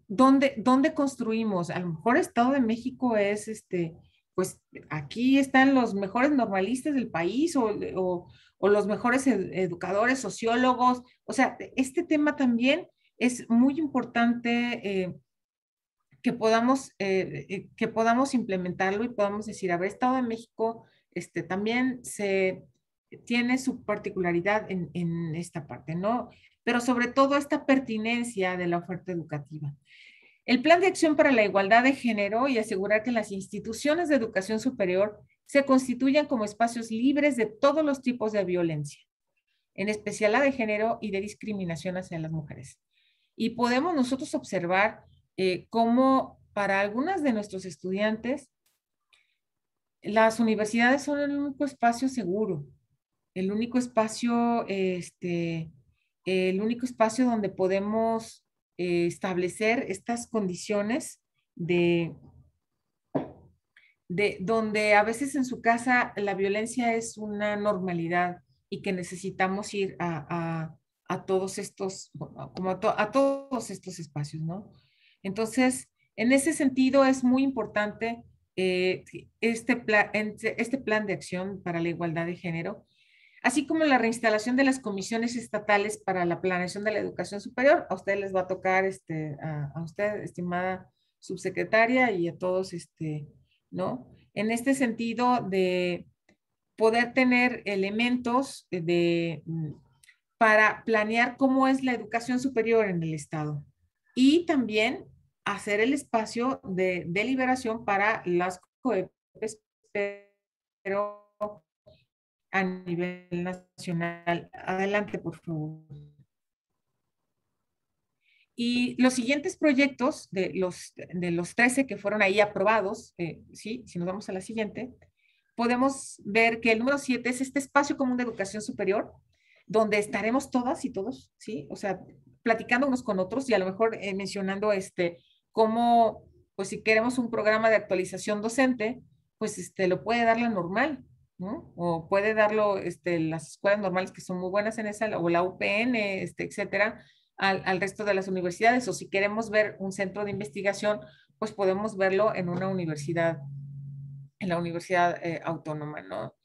¿dónde construimos? A lo mejor Estado de México es, pues aquí están los mejores normalistas del país o los mejores educadores, sociólogos. O sea, este tema también es muy importante que podamos implementarlo y podamos decir, a ver, Estado de México también tiene su particularidad en esta parte, ¿no? Pero sobre todo esta pertinencia de la oferta educativa. El Plan de Acción para la Igualdad de Género y asegurar que las instituciones de educación superior se constituyan como espacios libres de todos los tipos de violencia, en especial la de género y de discriminación hacia las mujeres. Y podemos nosotros observar cómo para algunas de nuestros estudiantes las universidades son el único espacio seguro, el único espacio, donde podemos establecer estas condiciones de donde a veces en su casa la violencia es una normalidad y que necesitamos ir a todos estos, como a todos estos espacios, ¿no? Entonces, en ese sentido es muy importante este plan de acción para la igualdad de género, así como la reinstalación de las comisiones estatales para la planeación de la educación superior. A ustedes les va a tocar, a usted, estimada subsecretaria, y a todos, ¿no? En este sentido de poder tener elementos para planear cómo es la educación superior en el Estado y también hacer el espacio de deliberación para las COEPs, pero a nivel nacional. Adelante, por favor. Y los siguientes proyectos de los 13 que fueron ahí aprobados, ¿sí? Si nos vamos a la siguiente, podemos ver que el número 7 es este espacio común de educación superior, donde estaremos todas y todos, ¿sí? O sea, platicando unos con otros y a lo mejor mencionando cómo, pues si queremos un programa de actualización docente, pues lo puede dar la normal, ¿no? O puede darlo las escuelas normales que son muy buenas en esa, o la UPN, etcétera, al resto de las universidades. O si queremos ver un centro de investigación, pues podemos verlo en una universidad, en la universidad autónoma, ¿no?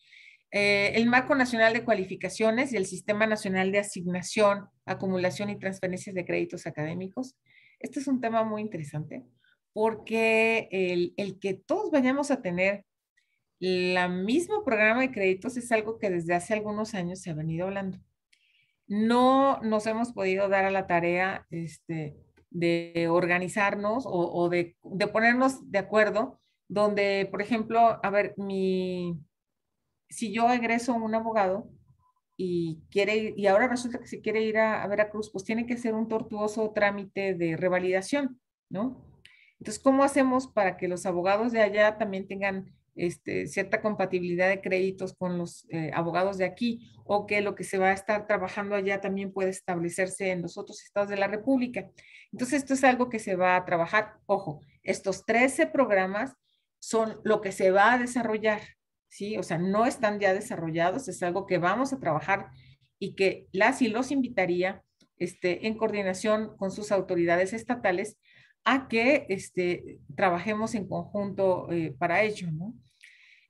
El Marco Nacional de Cualificaciones y el Sistema Nacional de Asignación, Acumulación y Transferencias de Créditos Académicos. Este es un tema muy interesante porque el que todos vayamos a tener el mismo programa de créditos es algo que desde hace algunos años se ha venido hablando. No nos hemos podido dar a la tarea de organizarnos o de ponernos de acuerdo, donde, por ejemplo, a ver, si yo egreso un abogado y ahora resulta que se quiere ir a Veracruz, pues tiene que ser un tortuoso trámite de revalidación, ¿no? Entonces, ¿cómo hacemos para que los abogados de allá también tengan cierta compatibilidad de créditos con los abogados de aquí, o que lo que se va a estar trabajando allá también puede establecerse en los otros estados de la República? Entonces, esto es algo que se va a trabajar. Ojo, estos 13 programas son lo que se va a desarrollar, ¿sí? O sea, no están ya desarrollados, es algo que vamos a trabajar y que las y los invitaría en coordinación con sus autoridades estatales a que trabajemos en conjunto para ello, ¿no?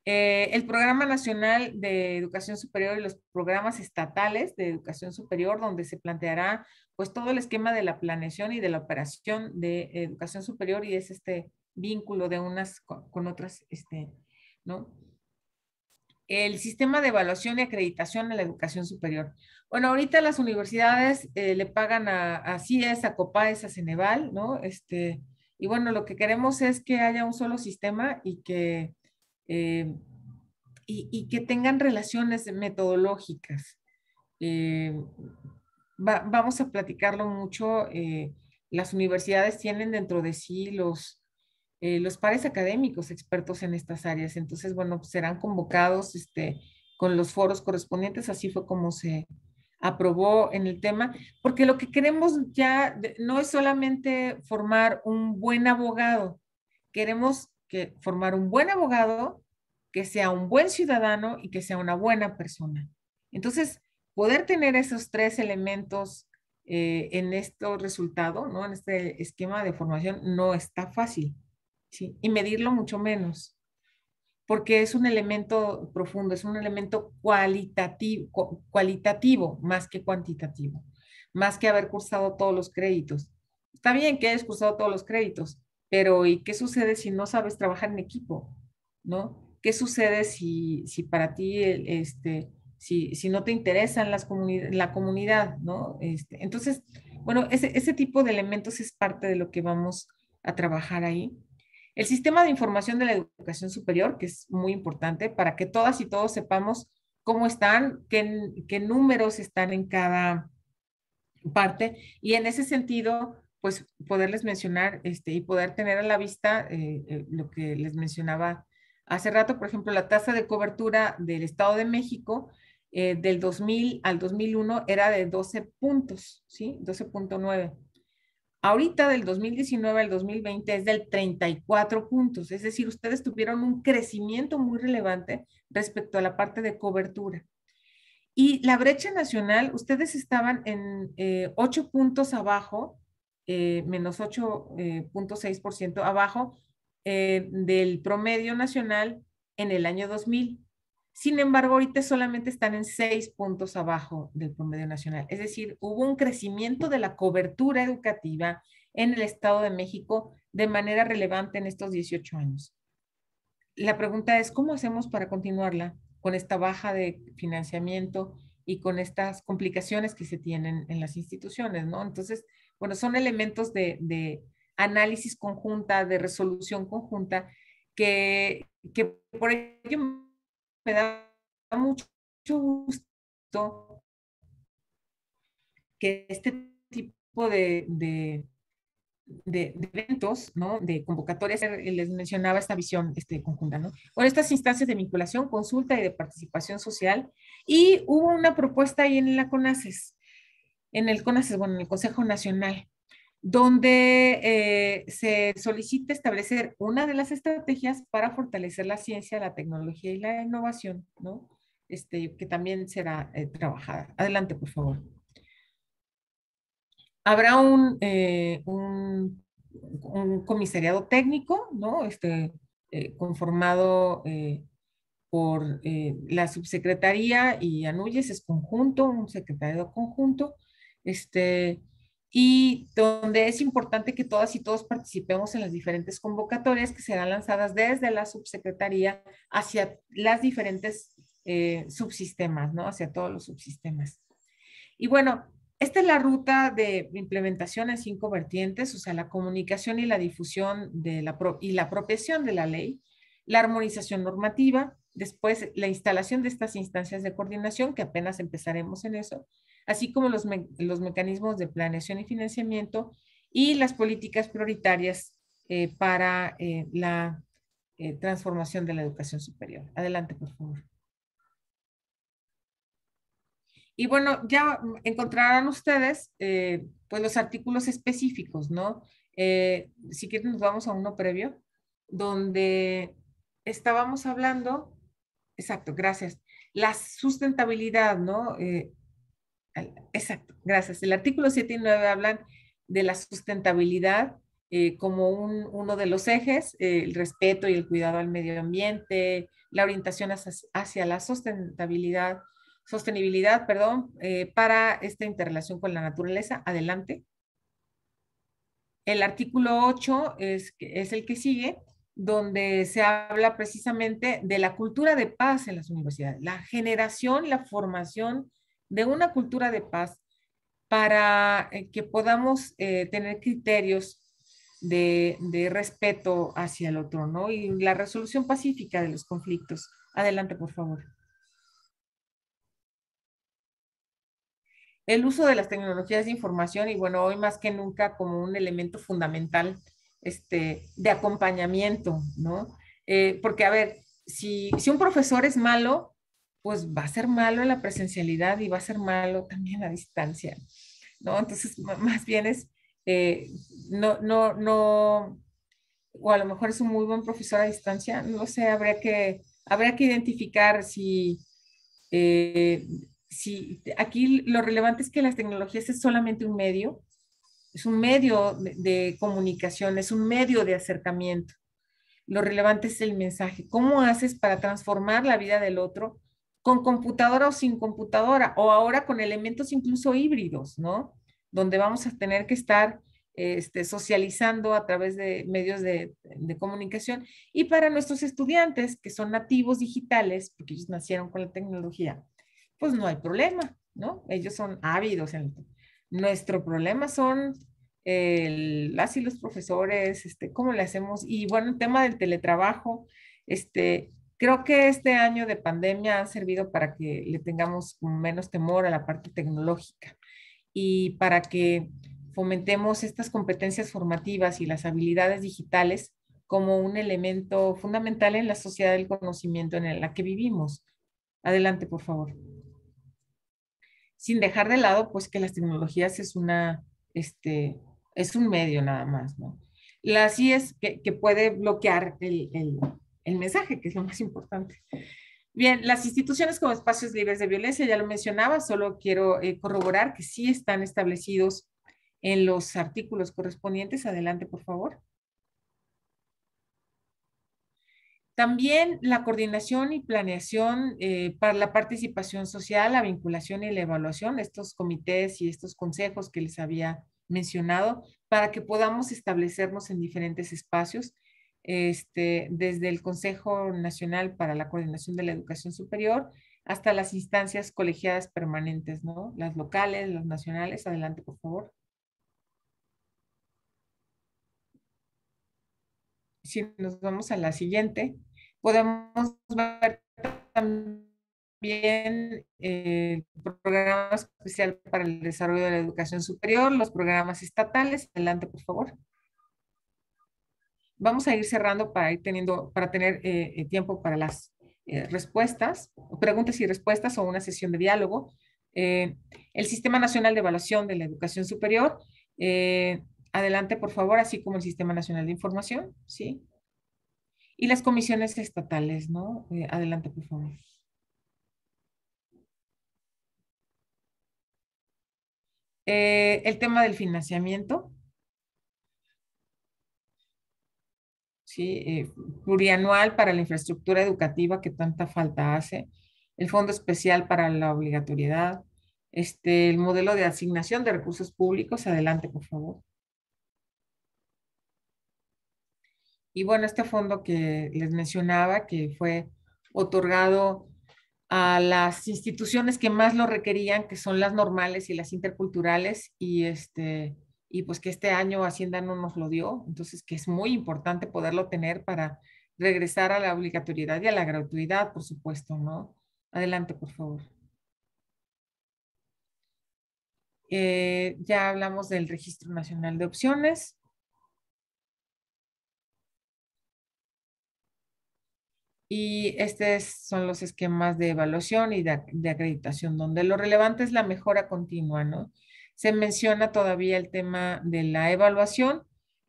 El Programa Nacional de Educación Superior y los programas estatales de educación superior, donde se planteará pues todo el esquema de la planeación y de la operación de educación superior, y es este vínculo de unas con otras, ¿no? El sistema de evaluación y acreditación en la educación superior. Bueno, ahorita las universidades le pagan a CIES, a COPAES, a Ceneval, ¿no? Y bueno, lo que queremos es que haya un solo sistema y que tengan relaciones metodológicas. Vamos a platicarlo mucho. Las universidades tienen dentro de sí los pares académicos expertos en estas áreas. Entonces, bueno, pues serán convocados con los foros correspondientes. Así fue como se aprobó en el tema, porque lo que queremos ya no es solamente formar un buen abogado, queremos formar un buen abogado que sea un buen ciudadano y que sea una buena persona. Entonces, poder tener esos 3 elementos en este resultado, ¿no? En este esquema de formación no está fácil, ¿sí? Y medirlo mucho menos, porque es un elemento profundo, es un elemento cualitativo más que cuantitativo, más que haber cursado todos los créditos. Está bien que hayas cursado todos los créditos, pero ¿y qué sucede si no sabes trabajar en equipo? ¿No? ¿Qué sucede si para ti, si no te interesan la comunidad, ¿no? Entonces, bueno, ese tipo de elementos es parte de lo que vamos a trabajar ahí. El sistema de información de la educación superior, que es muy importante para que todas y todos sepamos cómo están, qué números están en cada parte, y en ese sentido, pues poderles mencionar y poder tener a la vista lo que les mencionaba hace rato, por ejemplo, la tasa de cobertura del Estado de México del 2000 al 2001 era de 12 puntos, ¿sí? 12.9. Ahorita del 2019 al 2020 es del 34 puntos, es decir, ustedes tuvieron un crecimiento muy relevante respecto a la parte de cobertura. Y la brecha nacional, ustedes estaban en 8 puntos abajo, menos 8.6% abajo del promedio nacional en el año 2000. Sin embargo, ahorita solamente están en 6 puntos abajo del promedio nacional. Es decir, hubo un crecimiento de la cobertura educativa en el Estado de México de manera relevante en estos 18 años. La pregunta es, ¿cómo hacemos para continuarla con esta baja de financiamiento y con estas complicaciones que se tienen en las instituciones, ¿no? Entonces, bueno, son elementos de análisis conjunta, de resolución conjunta, que por ello me da mucho gusto que este tipo de eventos, ¿no? De convocatorias, les mencionaba esta visión conjunta, ¿no? Bueno, estas instancias de vinculación, consulta y de participación social, y hubo una propuesta ahí en la CONACYS, en el CONACYS, bueno, en el Consejo Nacional, donde se solicita establecer una de las estrategias para fortalecer la ciencia, la tecnología y la innovación, ¿no? Que también será trabajada. Adelante, por favor. Habrá un comisariado técnico, ¿no? Conformado por la subsecretaría y ANUYES, es conjunto, un secretariado conjunto, y donde es importante que todas y todos participemos en las diferentes convocatorias que serán lanzadas desde la subsecretaría hacia las diferentes subsistemas, ¿no? Hacia todos los subsistemas. Y bueno, esta es la ruta de implementación en 5 vertientes, o sea, la comunicación y la difusión y la apropiación de la ley, la armonización normativa, después la instalación de estas instancias de coordinación, que apenas empezaremos en eso, así como los mecanismos de planeación y financiamiento y las políticas prioritarias para la transformación de la educación superior. Adelante, por favor. Y bueno, ya encontrarán ustedes pues los artículos específicos, ¿no? Si quieren nos vamos a uno previo, donde estábamos hablando, exacto, gracias, la sustentabilidad, ¿no? Exacto, gracias. El artículo 7 y 9 hablan de la sustentabilidad como uno de los ejes, el respeto y el cuidado al medio ambiente, la orientación hacia la sostenibilidad, perdón, para esta interrelación con la naturaleza. Adelante. El artículo 8 es el que sigue, donde se habla precisamente de la cultura de paz en las universidades, la generación, la formación de una cultura de paz para que podamos tener criterios de respeto hacia el otro, ¿no? Y la resolución pacífica de los conflictos. Adelante, por favor. El uso de las tecnologías de información, y bueno, hoy más que nunca como un elemento fundamental de acompañamiento, ¿no? Porque, a ver, si un profesor es malo, pues va a ser malo en la presencialidad y va a ser malo también a distancia, ¿no? Entonces, más bien es, o a lo mejor es un muy buen profesor a distancia, no sé, habría que identificar si sí, aquí lo relevante es que las tecnologías es solamente un medio, es un medio de comunicación, es un medio de acercamiento. Lo relevante es el mensaje. ¿Cómo haces para transformar la vida del otro con computadora o sin computadora? O ahora con elementos incluso híbridos, ¿no? Donde vamos a tener que estar socializando a través de medios de comunicación. Y para nuestros estudiantes que son nativos digitales, porque ellos nacieron con la tecnología, pues no hay problema, ¿no? Ellos son ávidos. Nuestro problema son las y los profesores, cómo le hacemos. Y bueno, el tema del teletrabajo, creo que este año de pandemia ha servido para que le tengamos menos temor a la parte tecnológica y para que fomentemos estas competencias formativas y las habilidades digitales como un elemento fundamental en la sociedad del conocimiento en la que vivimos. Adelante, por favor. Sin dejar de lado, pues, que las tecnologías es es un medio nada más, ¿no? Así es que puede bloquear el mensaje, que es lo más importante. Bien, las instituciones como espacios libres de violencia, ya lo mencionaba, solo quiero corroborar que sí están establecidos en los artículos correspondientes. Adelante, por favor. También la coordinación y planeación para la participación social, la vinculación y la evaluación, estos comités y estos consejos que les había mencionado, para que podamos establecernos en diferentes espacios, desde el Consejo Nacional para la Coordinación de la Educación Superior hasta las instancias colegiadas permanentes, ¿no? Las locales, las nacionales. Adelante, por favor. Si nos vamos a la siguiente, podemos ver también el programa especial para el desarrollo de la educación superior, los programas estatales. Adelante, por favor. Vamos a ir cerrando para tener tiempo para las respuestas, preguntas y respuestas o una sesión de diálogo. El Sistema Nacional de Evaluación de la Educación Superior. Adelante, por favor, así como el Sistema Nacional de Información, ¿sí? Y las comisiones estatales, ¿no? Adelante, por favor. El tema del financiamiento. ¿Sí? Plurianual para la infraestructura educativa que tanta falta hace. El Fondo Especial para la Obligatoriedad. El modelo de asignación de recursos públicos. Adelante, por favor. Y bueno, este fondo que les mencionaba, que fue otorgado a las instituciones que más lo requerían, que son las normales y las interculturales, y pues que este año Hacienda no nos lo dio, entonces que es muy importante poderlo tener para regresar a la obligatoriedad y a la gratuidad, por supuesto, ¿no? Adelante, por favor. Ya hablamos del Registro Nacional de Opciones. Y estos son los esquemas de evaluación y de acreditación, donde lo relevante es la mejora continua, ¿no? Se menciona todavía el tema de la evaluación,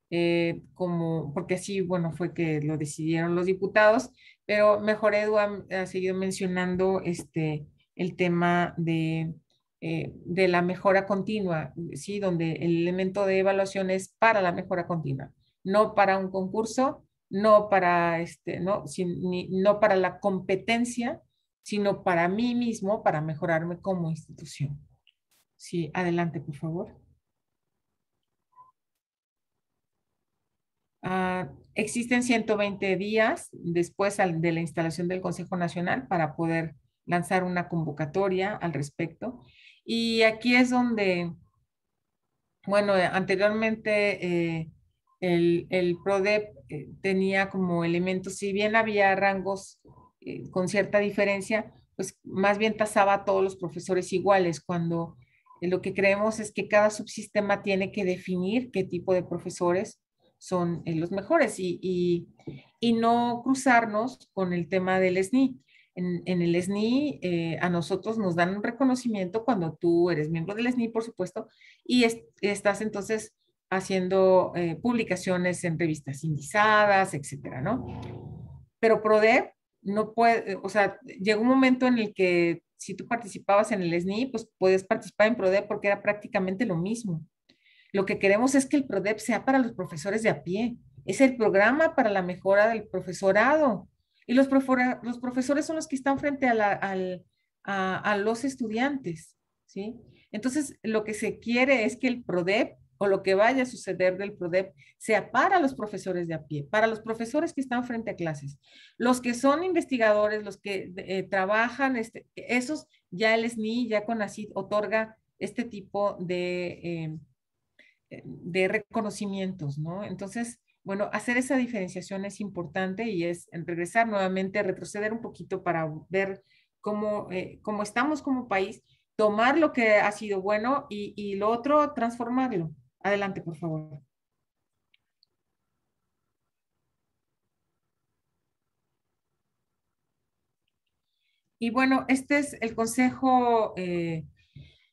porque así, bueno, fue que lo decidieron los diputados, pero Mejor Edu ha seguido mencionando el tema de la mejora continua, ¿sí? Donde el elemento de evaluación es para la mejora continua, no para un concurso, no para, no para la competencia, sino para mí mismo, para mejorarme como institución. Sí, adelante, por favor. Existen 120 días después de la instalación del Consejo Nacional para poder lanzar una convocatoria al respecto. Y aquí es donde, bueno, anteriormente el PRODEP tenía como elementos, si bien había rangos con cierta diferencia, pues más bien tasaba a todos los profesores iguales, cuando lo que creemos es que cada subsistema tiene que definir qué tipo de profesores son los mejores y no cruzarnos con el tema del SNI. En el SNI a nosotros nos dan un reconocimiento cuando tú eres miembro del SNI, por supuesto, y estás entonces haciendo publicaciones en revistas indizadas, etcétera, ¿no? Pero PRODEP no puede, o sea, llegó un momento en el que si tú participabas en el SNI, pues podías participar en PRODEP porque era prácticamente lo mismo. Lo que queremos es que el PRODEP sea para los profesores de a pie. Es el programa para la mejora del profesorado. Y los profesores son los que están frente a los estudiantes, ¿sí? Entonces, lo que se quiere es que el PRODEP o lo que vaya a suceder del PRODEP sea para los profesores de a pie, para los profesores que están frente a clases. Los que son investigadores, los que trabajan, esos ya el SNI, ya CONACYT otorga este tipo de reconocimientos, ¿no? Entonces, bueno, hacer esa diferenciación es importante y es regresar nuevamente, retroceder un poquito para ver cómo estamos como país, tomar lo que ha sido bueno y lo otro, transformarlo. Adelante, por favor. Y bueno, este es el consejo.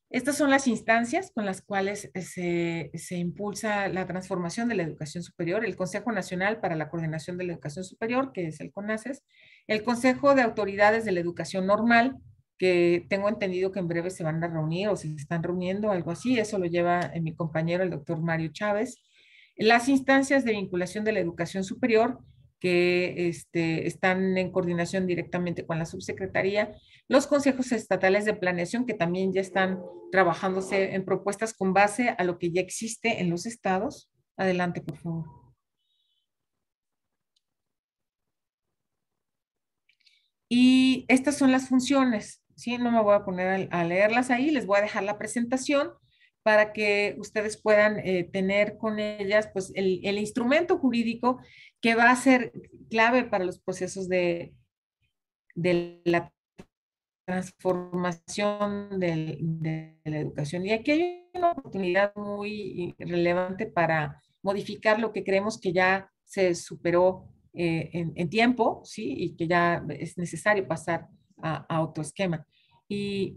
Estas son las instancias con las cuales se impulsa la transformación de la educación superior: el Consejo Nacional para la Coordinación de la Educación Superior, que es el CONACES, el Consejo de Autoridades de la Educación Normal, que tengo entendido que en breve se van a reunir o se están reuniendo, algo así, eso lo lleva mi compañero, el doctor Mario Chávez. Las instancias de vinculación de la educación superior, que están en coordinación directamente con la subsecretaría, los consejos estatales de planeación, que también ya están trabajándose en propuestas con base a lo que ya existe en los estados. Adelante, por favor. Y estas son las funciones, ¿sí? No me voy a poner a leerlas ahí, les voy a dejar la presentación para que ustedes puedan tener con ellas pues el instrumento jurídico que va a ser clave para los procesos de la transformación de la educación. Y aquí hay una oportunidad muy relevante para modificar lo que creemos que ya se superó en tiempo, ¿sí? Y que ya es necesario pasar a otro esquema. Y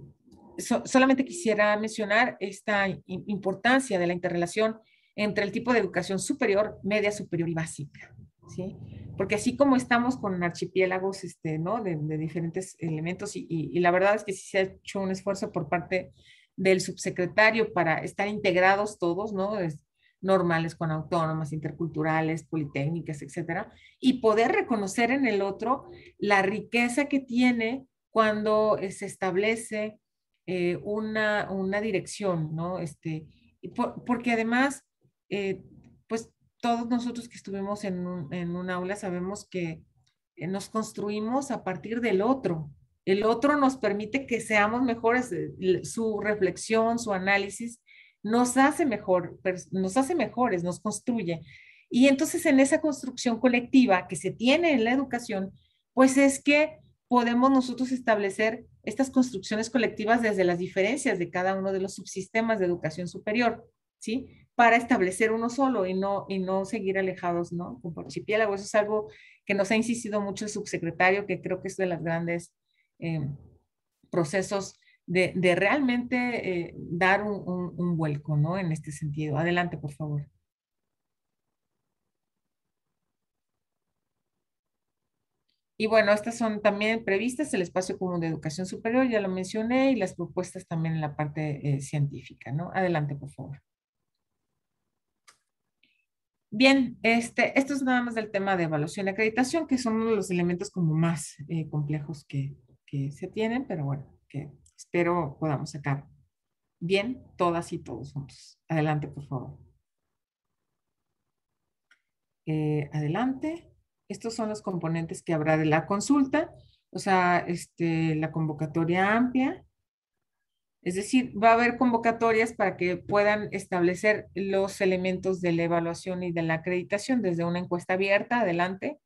solamente quisiera mencionar esta importancia de la interrelación entre el tipo de educación superior, media, superior y básica, ¿sí? Porque así como estamos con archipiélagos, ¿no? De diferentes elementos y la verdad es que sí se ha hecho un esfuerzo por parte del subsecretario para estar integrados todos, ¿no? Normales con autónomas, interculturales, politécnicas, etcétera, y poder reconocer en el otro la riqueza que tiene cuando se establece una dirección, ¿no? Porque además, pues todos nosotros que estuvimos en un aula sabemos que nos construimos a partir del otro. El otro nos permite que seamos mejores, su reflexión, su análisis nos hace nos hace mejores, nos construye. Y entonces en esa construcción colectiva que se tiene en la educación, pues es que podemos nosotros establecer estas construcciones colectivas desde las diferencias de cada uno de los subsistemas de educación superior, ¿sí? Para establecer uno solo y no seguir alejados, ¿no? Como archipiélago. Eso es algo que nos ha insistido mucho el subsecretario, que creo que es de los grandes procesos de realmente dar un vuelco, ¿no? En este sentido. Adelante, por favor. Y bueno, estas son también previstas, el espacio común de educación superior, ya lo mencioné, y las propuestas también en la parte científica, ¿no? Adelante, por favor. Bien, esto es nada más del tema de evaluación y acreditación, que son uno de los elementos como más complejos que se tienen, pero bueno, que espero podamos sacar bien todas y todos juntos. Adelante, por favor. Adelante. Estos son los componentes que habrá de la consulta, o sea, la convocatoria amplia. Es decir, va a haber convocatorias para que puedan establecer los elementos de la evaluación y de la acreditación desde una encuesta abierta, adelante.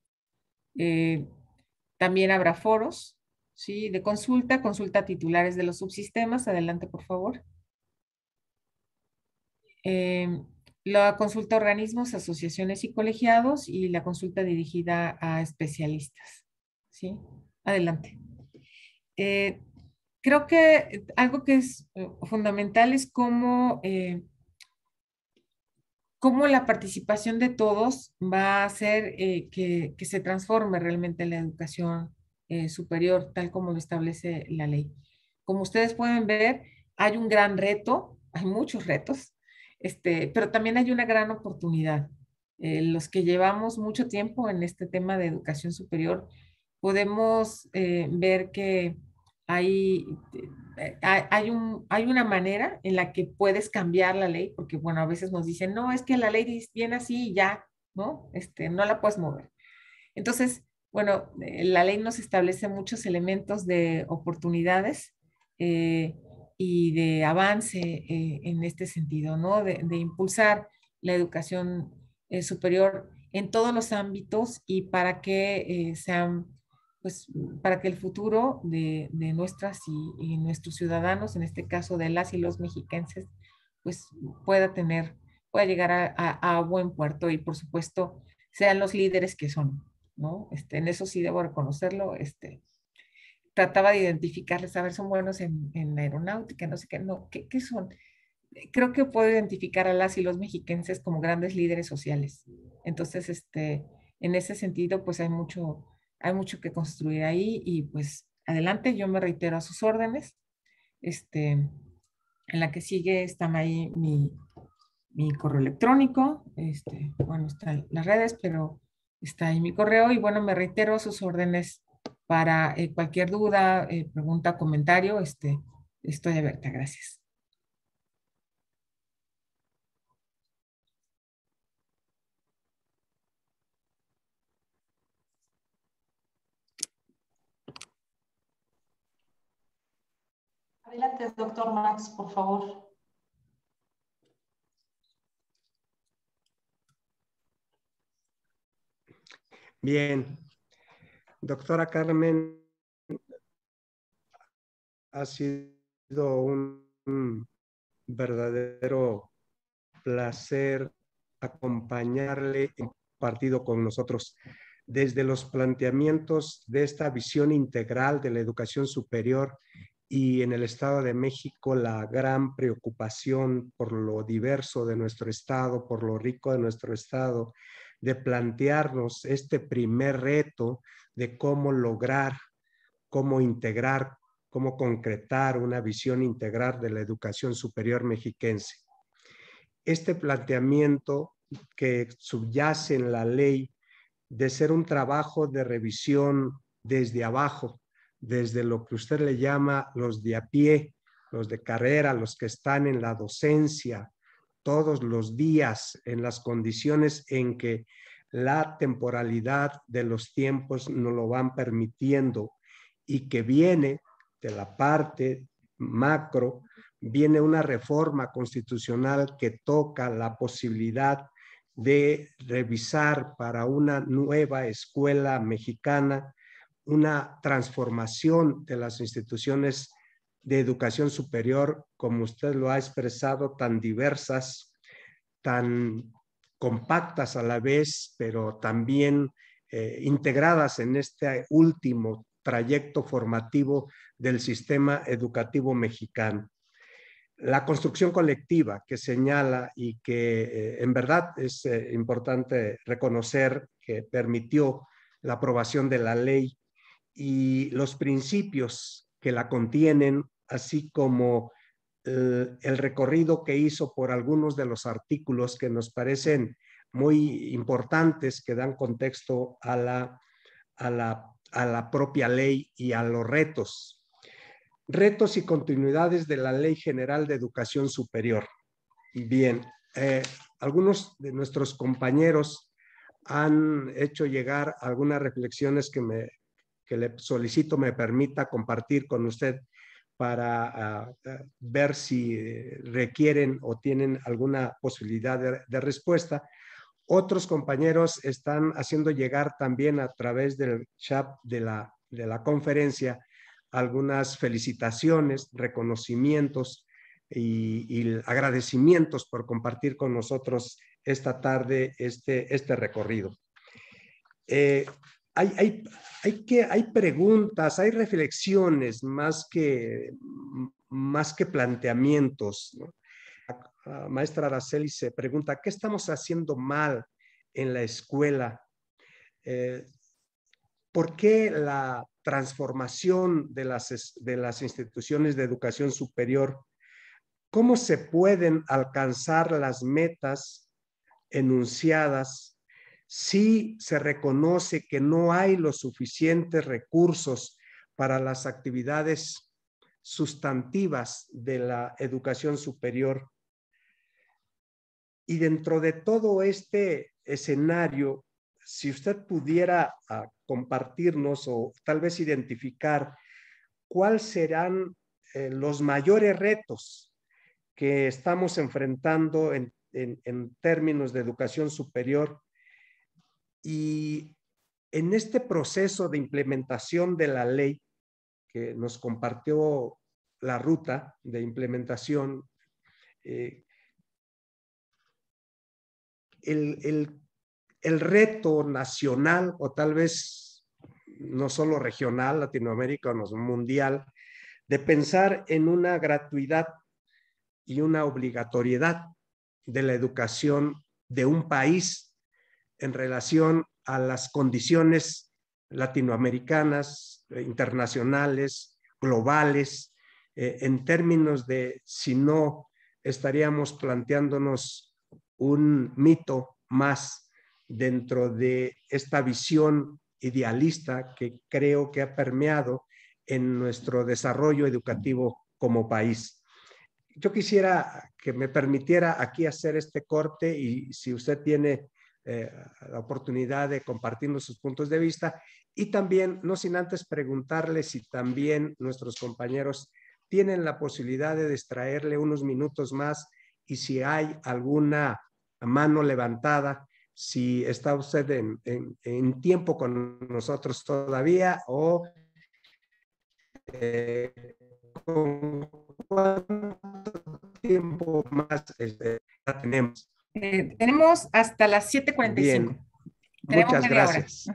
También habrá foros, ¿sí? De consulta a titulares de los subsistemas, adelante, por favor. La consulta a organismos, asociaciones y colegiados y la consulta dirigida a especialistas, ¿sí? Adelante. Creo que algo que es fundamental es cómo la participación de todos va a hacer que se transforme realmente la educación superior, tal como lo establece la ley. Como ustedes pueden ver, hay un gran reto, hay muchos retos, pero también hay una gran oportunidad. Los que llevamos mucho tiempo en este tema de educación superior, podemos ver que hay, hay una manera en la que puedes cambiar la ley, porque bueno, a veces nos dicen, no, es que la ley viene así y ya, ¿no? No la puedes mover. Entonces, bueno, la ley nos establece muchos elementos de oportunidades y de avance en este sentido, ¿no? De impulsar la educación superior en todos los ámbitos y para que sean, pues, para que el futuro de nuestras y nuestros ciudadanos, en este caso de las y los mexiquenses, pues pueda llegar a buen puerto y por supuesto sean los líderes que son, ¿no? En eso sí debo reconocerlo, trataba de identificarles, a ver, son buenos en aeronáutica, no sé qué, no, ¿qué son? Creo que puedo identificar a las y los mexiquenses como grandes líderes sociales. Entonces, en ese sentido, pues hay mucho que construir ahí y pues adelante, yo me reitero a sus órdenes. En la que sigue están ahí mi correo electrónico, bueno, están las redes, pero está ahí mi correo y bueno, me reitero a sus órdenes para cualquier duda, pregunta, comentario, estoy abierta, gracias. Adelante, doctor Max, por favor. Bien, doctora Carmen, ha sido un verdadero placer acompañarle en compartido con nosotros desde los planteamientos de esta visión integral de la educación superior y en el Estado de México la gran preocupación por lo diverso de nuestro Estado, por lo rico de nuestro Estado, de plantearnos este primer reto de cómo lograr, cómo integrar, cómo concretar una visión integral de la educación superior mexiquense. Este planteamiento que subyace en la ley de ser un trabajo de revisión desde abajo, desde lo que usted le llama los de a pie, los de carrera, los que están en la docencia, todos los días en las condiciones en que la temporalidad de los tiempos nos lo van permitiendo y que viene de la parte macro, viene una reforma constitucional que toca la posibilidad de revisar para una nueva escuela mexicana una transformación de las instituciones de educación superior, como usted lo ha expresado, tan diversas, tan compactas a la vez, pero también integradas en este último trayecto formativo del sistema educativo mexicano. La construcción colectiva que señala y que en verdad es importante reconocer que permitió la aprobación de la ley y los principios que la contienen, así como el recorrido que hizo por algunos de los artículos que nos parecen muy importantes, que dan contexto a la propia ley y a los retos. Retos y continuidades de la Ley General de Educación Superior. Bien, algunos de nuestros compañeros han hecho llegar algunas reflexiones que le solicito me permita compartir con usted para ver si requieren o tienen alguna posibilidad de respuesta. Otros compañeros están haciendo llegar también a través del chat de la conferencia algunas felicitaciones, reconocimientos y agradecimientos por compartir con nosotros esta tarde este recorrido. Hay preguntas, hay reflexiones más que planteamientos, ¿no? Maestra Araceli se pregunta, ¿qué estamos haciendo mal en la escuela? ¿Por qué transformación de las instituciones de educación superior, ¿cómo se pueden alcanzar las metas enunciadas si se reconoce que no hay los suficientes recursos para las actividades sustantivas de la educación superior? Y dentro de todo este escenario, si usted pudiera compartirnos o tal vez identificar cuáles serán los mayores retos que estamos enfrentando en términos de educación superior, y en este proceso de implementación de la ley que nos compartió la ruta de implementación, el reto nacional, o tal vez no solo regional, latinoamericano, mundial, de pensar en una gratuidad y una obligatoriedad de la educación de un país en relación a las condiciones latinoamericanas, internacionales, globales, en términos de si no estaríamos planteándonos un mito más dentro de esta visión idealista que creo que ha permeado en nuestro desarrollo educativo como país. Yo quisiera que me permitiera aquí hacer este corte, y si usted tiene la oportunidad de compartirnos sus puntos de vista, y también, no sin antes preguntarle si también nuestros compañeros tienen la posibilidad de distraerle unos minutos más, y si hay alguna mano levantada, si está usted en tiempo con nosotros todavía, o con cuánto tiempo más la tenemos. Tenemos hasta las 7:45. Bien, muchas gracias.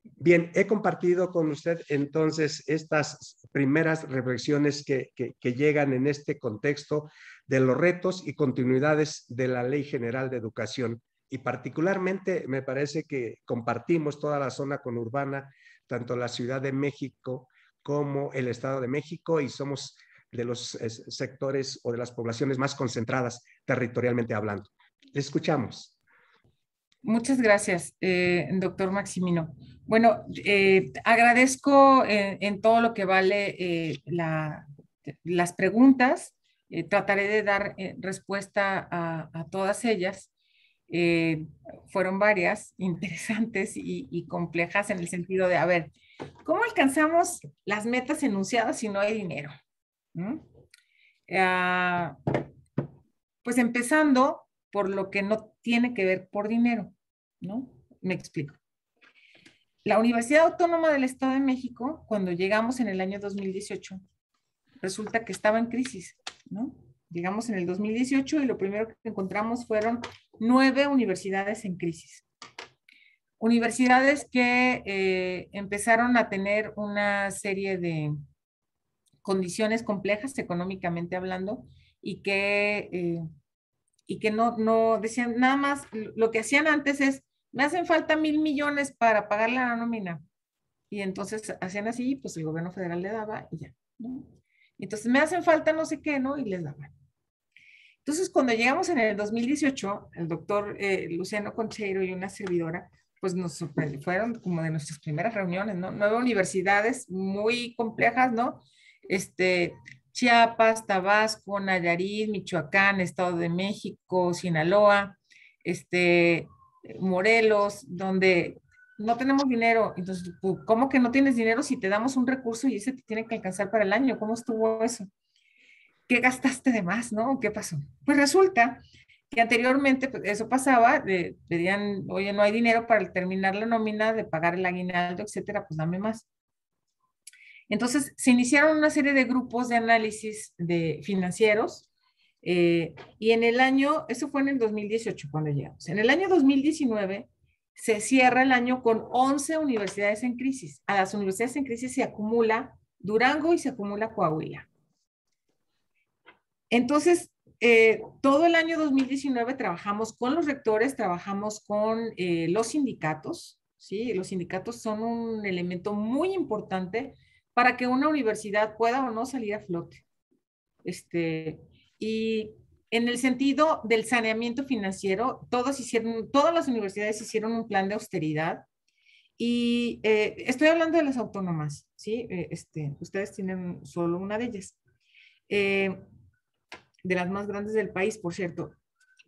Bien, he compartido con usted entonces estas primeras reflexiones que llegan en este contexto de los retos y continuidades de la Ley General de Educación. Y particularmente me parece que compartimos toda la zona conurbana, tanto la Ciudad de México como el Estado de México, y somos de los sectores o de las poblaciones más concentradas territorialmente hablando. Le escuchamos. Muchas gracias, doctor Maximino. Bueno, agradezco en todo lo que vale las preguntas. Trataré de dar respuesta a todas ellas. Fueron varias, interesantes y complejas en el sentido de, a ver, ¿cómo alcanzamos las metas enunciadas si no hay dinero? Pues empezando por lo que no tiene que ver por dinero, ¿no? Me explico. La Universidad Autónoma del Estado de México, cuando llegamos en el año 2018, resulta que estaba en crisis, ¿no? Llegamos en el 2018 y lo primero que encontramos fueron 9 universidades en crisis. Universidades que empezaron a tener una serie de condiciones complejas económicamente hablando, y que no decían nada más. Lo que hacían antes es, me hacen falta 1,000 millones para pagar la nómina. Y entonces hacían así, pues el gobierno federal le daba y ya, ¿no? Entonces me hacen falta no sé qué, ¿no? Y les daban. Entonces cuando llegamos en el 2018, el doctor Luciano Concheiro y una servidora, pues nos sorprendió, fueron como de nuestras primeras reuniones, ¿no? 9 universidades muy complejas, ¿no? Chiapas, Tabasco, Nayarit, Michoacán, Estado de México, Sinaloa, Morelos, donde no tenemos dinero. Entonces, ¿cómo que no tienes dinero si te damos un recurso y ese te tiene que alcanzar para el año? ¿Cómo estuvo eso? ¿Qué gastaste de más, no? ¿Qué pasó? Pues resulta que anteriormente pues, eso pasaba, pedían, oye, no hay dinero para terminar la nómina, de pagar el aguinaldo, etcétera, pues dame más. Entonces, se iniciaron una serie de grupos de análisis financieros, y en el año, eso fue en el 2018 cuando llegamos. En el año 2019 se cierra el año con 11 universidades en crisis. A las universidades en crisis se acumula Durango y se acumula Coahuila. Entonces, todo el año 2019 trabajamos con los rectores, trabajamos con los sindicatos, ¿sí? Los sindicatos son un elemento muy importante para que una universidad pueda o no salir a flote. Y en el sentido del saneamiento financiero, todas las universidades hicieron un plan de austeridad y estoy hablando de las autónomas, ¿sí? Ustedes tienen solo una de ellas, de las más grandes del país, por cierto.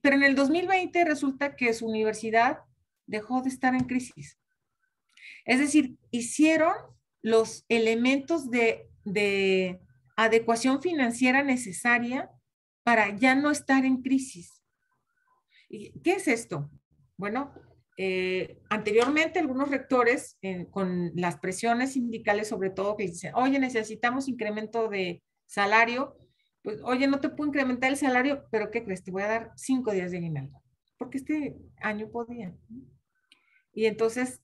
Pero en el 2020 resulta que su universidad dejó de estar en crisis. Es decir, hicieron los elementos de adecuación financiera necesaria para ya no estar en crisis. ¿Qué es esto? Bueno, anteriormente algunos rectores, con las presiones sindicales sobre todo, que dicen, oye, necesitamos incremento de salario, pues, oye, no te puedo incrementar el salario, pero ¿qué crees? Te voy a dar 5 días de aguinaldo, porque este año podía. Y entonces,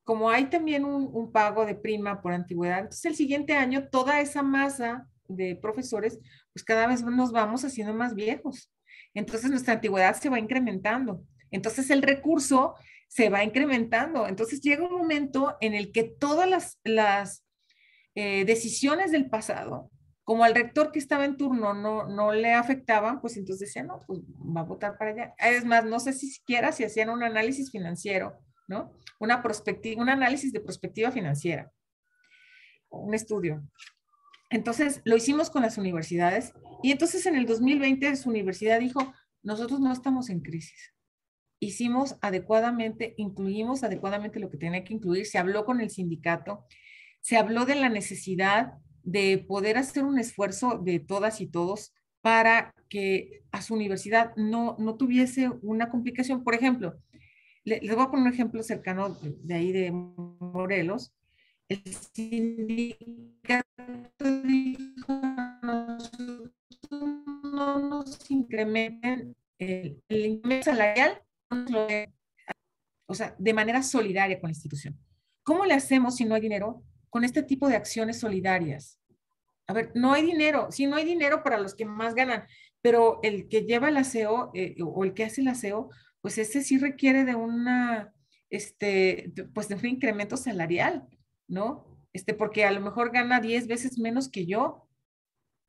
como hay también un pago de prima por antigüedad, entonces el siguiente año toda esa masa de profesores, pues cada vez nos vamos haciendo más viejos. Entonces nuestra antigüedad se va incrementando. Entonces el recurso se va incrementando. Entonces llega un momento en el que todas las decisiones del pasado, como al rector que estaba en turno no le afectaban, pues entonces decía, no, pues va a votar para allá. Es más, no sé si siquiera si hacían un análisis financiero, ¿no? Un análisis de prospectiva financiera, un estudio. Entonces, lo hicimos con las universidades y entonces en el 2020 su universidad dijo, nosotros no estamos en crisis. Hicimos adecuadamente, incluimos adecuadamente lo que tenía que incluir, se habló con el sindicato, se habló de la necesidad de poder hacer un esfuerzo de todas y todos para que a su universidad no tuviese una complicación. Por ejemplo, les voy a poner un ejemplo cercano de ahí de Morelos. El sindicato dijo, no nos incrementen el incremento salarial, o sea, de manera solidaria con la institución. ¿Cómo le hacemos si no hay dinero? Con este tipo de acciones solidarias. A ver, no hay dinero, sí, no hay dinero para los que más ganan, pero el que lleva el aseo o el que hace el aseo, pues ese sí requiere de pues de un incremento salarial, ¿no? Porque a lo mejor gana 10 veces menos que yo.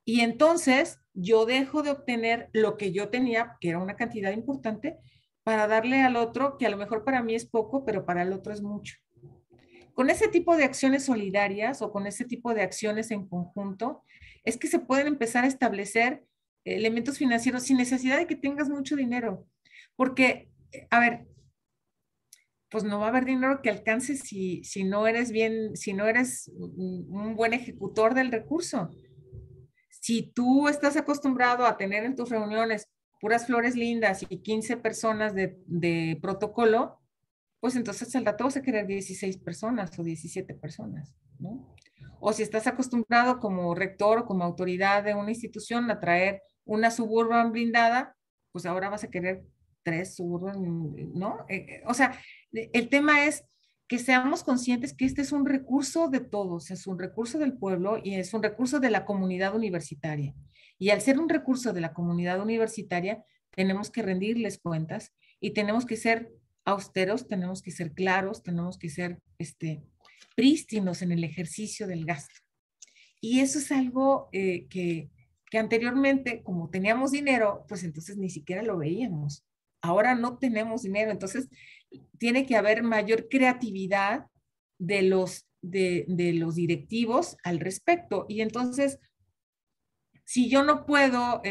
Y entonces yo dejo de obtener lo que yo tenía, que era una cantidad importante, para darle al otro, que a lo mejor para mí es poco, pero para el otro es mucho. Con ese tipo de acciones solidarias o con ese tipo de acciones en conjunto, es que se pueden empezar a establecer elementos financieros sin necesidad de que tengas mucho dinero. Porque, a ver, pues no va a haber dinero que alcance si no eres un buen ejecutor del recurso. Si tú estás acostumbrado a tener en tus reuniones puras flores lindas y 15 personas de protocolo, pues entonces al rato vas a querer 16 personas o 17 personas, ¿no? O si estás acostumbrado como rector o como autoridad de una institución a traer una Suburban blindada, pues ahora vas a querer 3 Suburban, ¿no? O sea, el tema es que seamos conscientes que este es un recurso de todos, es un recurso del pueblo y es un recurso de la comunidad universitaria. Y al ser un recurso de la comunidad universitaria, tenemos que rendirles cuentas y tenemos que ser austeros, tenemos que ser claros, tenemos que ser prístinos en el ejercicio del gasto. Y eso es algo que anteriormente, como teníamos dinero, pues entonces ni siquiera lo veíamos. Ahora no tenemos dinero, entonces tiene que haber mayor creatividad de los directivos al respecto. Y entonces, si yo no puedo,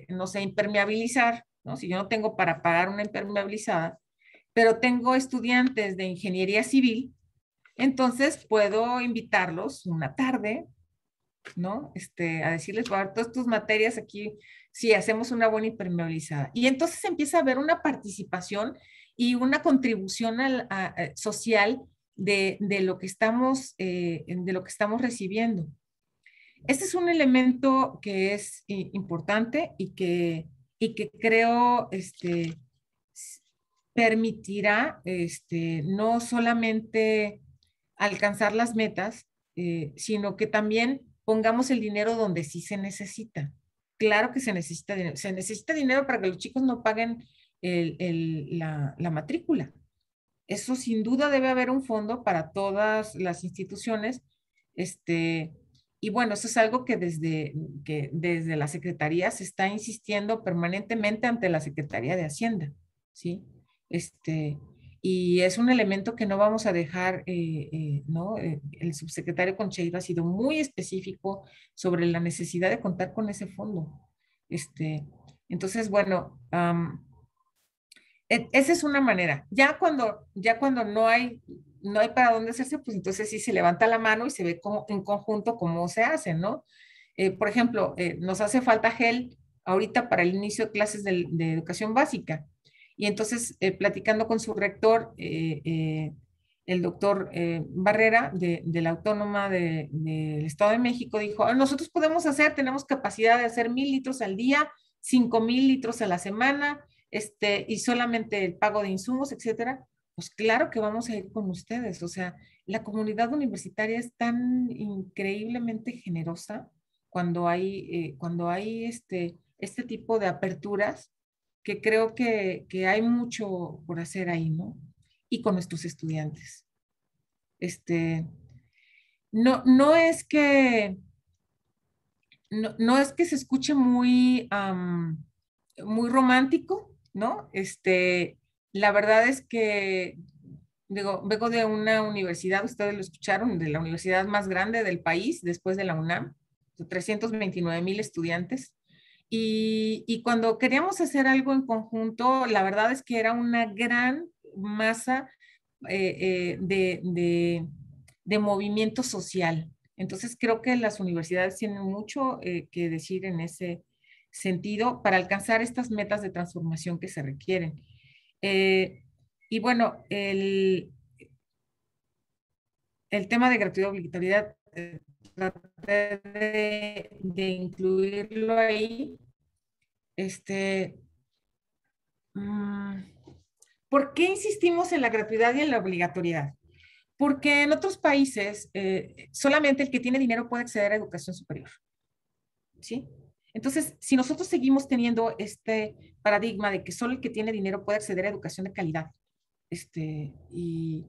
no sé, impermeabilizar, ¿no? Si yo no tengo para pagar una impermeabilizada, pero tengo estudiantes de ingeniería civil, entonces puedo invitarlos una tarde, ¿no? A decirles, va a ver, todas tus materias aquí, si hacemos una buena impermeabilizada. Y entonces empieza a haber una participación y una contribución social de lo que estamos recibiendo. Este es un elemento que es importante y que creo permitirá no solamente alcanzar las metas, sino que también pongamos el dinero donde sí se necesita. Claro que se necesita dinero. Se necesita dinero para que los chicos no paguen la matrícula. Eso sin duda debe haber un fondo para todas las instituciones. Y bueno, eso es algo que desde la Secretaría se está insistiendo permanentemente ante la Secretaría de Hacienda, ¿sí? Y es un elemento que no vamos a dejar, ¿no? El subsecretario Concheiro ha sido muy específico sobre la necesidad de contar con ese fondo. Entonces, bueno, esa es una manera. Ya cuando no hay para dónde hacerse, pues entonces sí se levanta la mano y se ve en conjunto cómo se hace, ¿no? Por ejemplo, nos hace falta gel ahorita para el inicio de clases de educación básica. Y entonces, platicando con su rector, el doctor Barrera, de la Autónoma del Estado de México, dijo, nosotros podemos hacer, tenemos capacidad de hacer 1,000 litros al día, 5,000 litros a la semana, y solamente el pago de insumos, etcétera. Pues claro que vamos a ir con ustedes. O sea, la comunidad universitaria es tan increíblemente generosa cuando hay este tipo de aperturas, que creo que hay mucho por hacer ahí, ¿no? Y con nuestros estudiantes. No es que no es que se escuche muy, muy romántico, ¿no? La verdad es que, digo, vengo de una universidad, ustedes lo escucharon, de la universidad más grande del país, después de la UNAM, de 329,000 estudiantes. Y cuando queríamos hacer algo en conjunto, la verdad es que era una gran masa de movimiento social. Entonces creo que las universidades tienen mucho que decir en ese sentido para alcanzar estas metas de transformación que se requieren. Y bueno, el tema de gratuidad obligatoriedad, traté de incluirlo ahí. ¿Por qué insistimos en la gratuidad y en la obligatoriedad? Porque en otros países solamente el que tiene dinero puede acceder a educación superior, ¿sí? Entonces, si nosotros seguimos teniendo este paradigma de que solo el que tiene dinero puede acceder a educación de calidad, y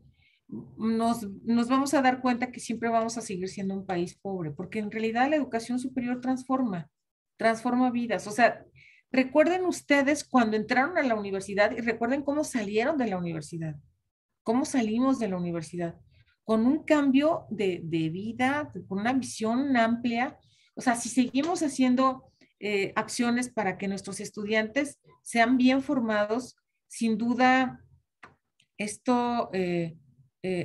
nos vamos a dar cuenta que siempre vamos a seguir siendo un país pobre, porque en realidad la educación superior transforma vidas. O sea, recuerden ustedes cuando entraron a la universidad y recuerden cómo salieron de la universidad, cómo salimos de la universidad, con un cambio de vida, con una visión amplia. O sea, si seguimos haciendo acciones para que nuestros estudiantes sean bien formados, sin duda, esto,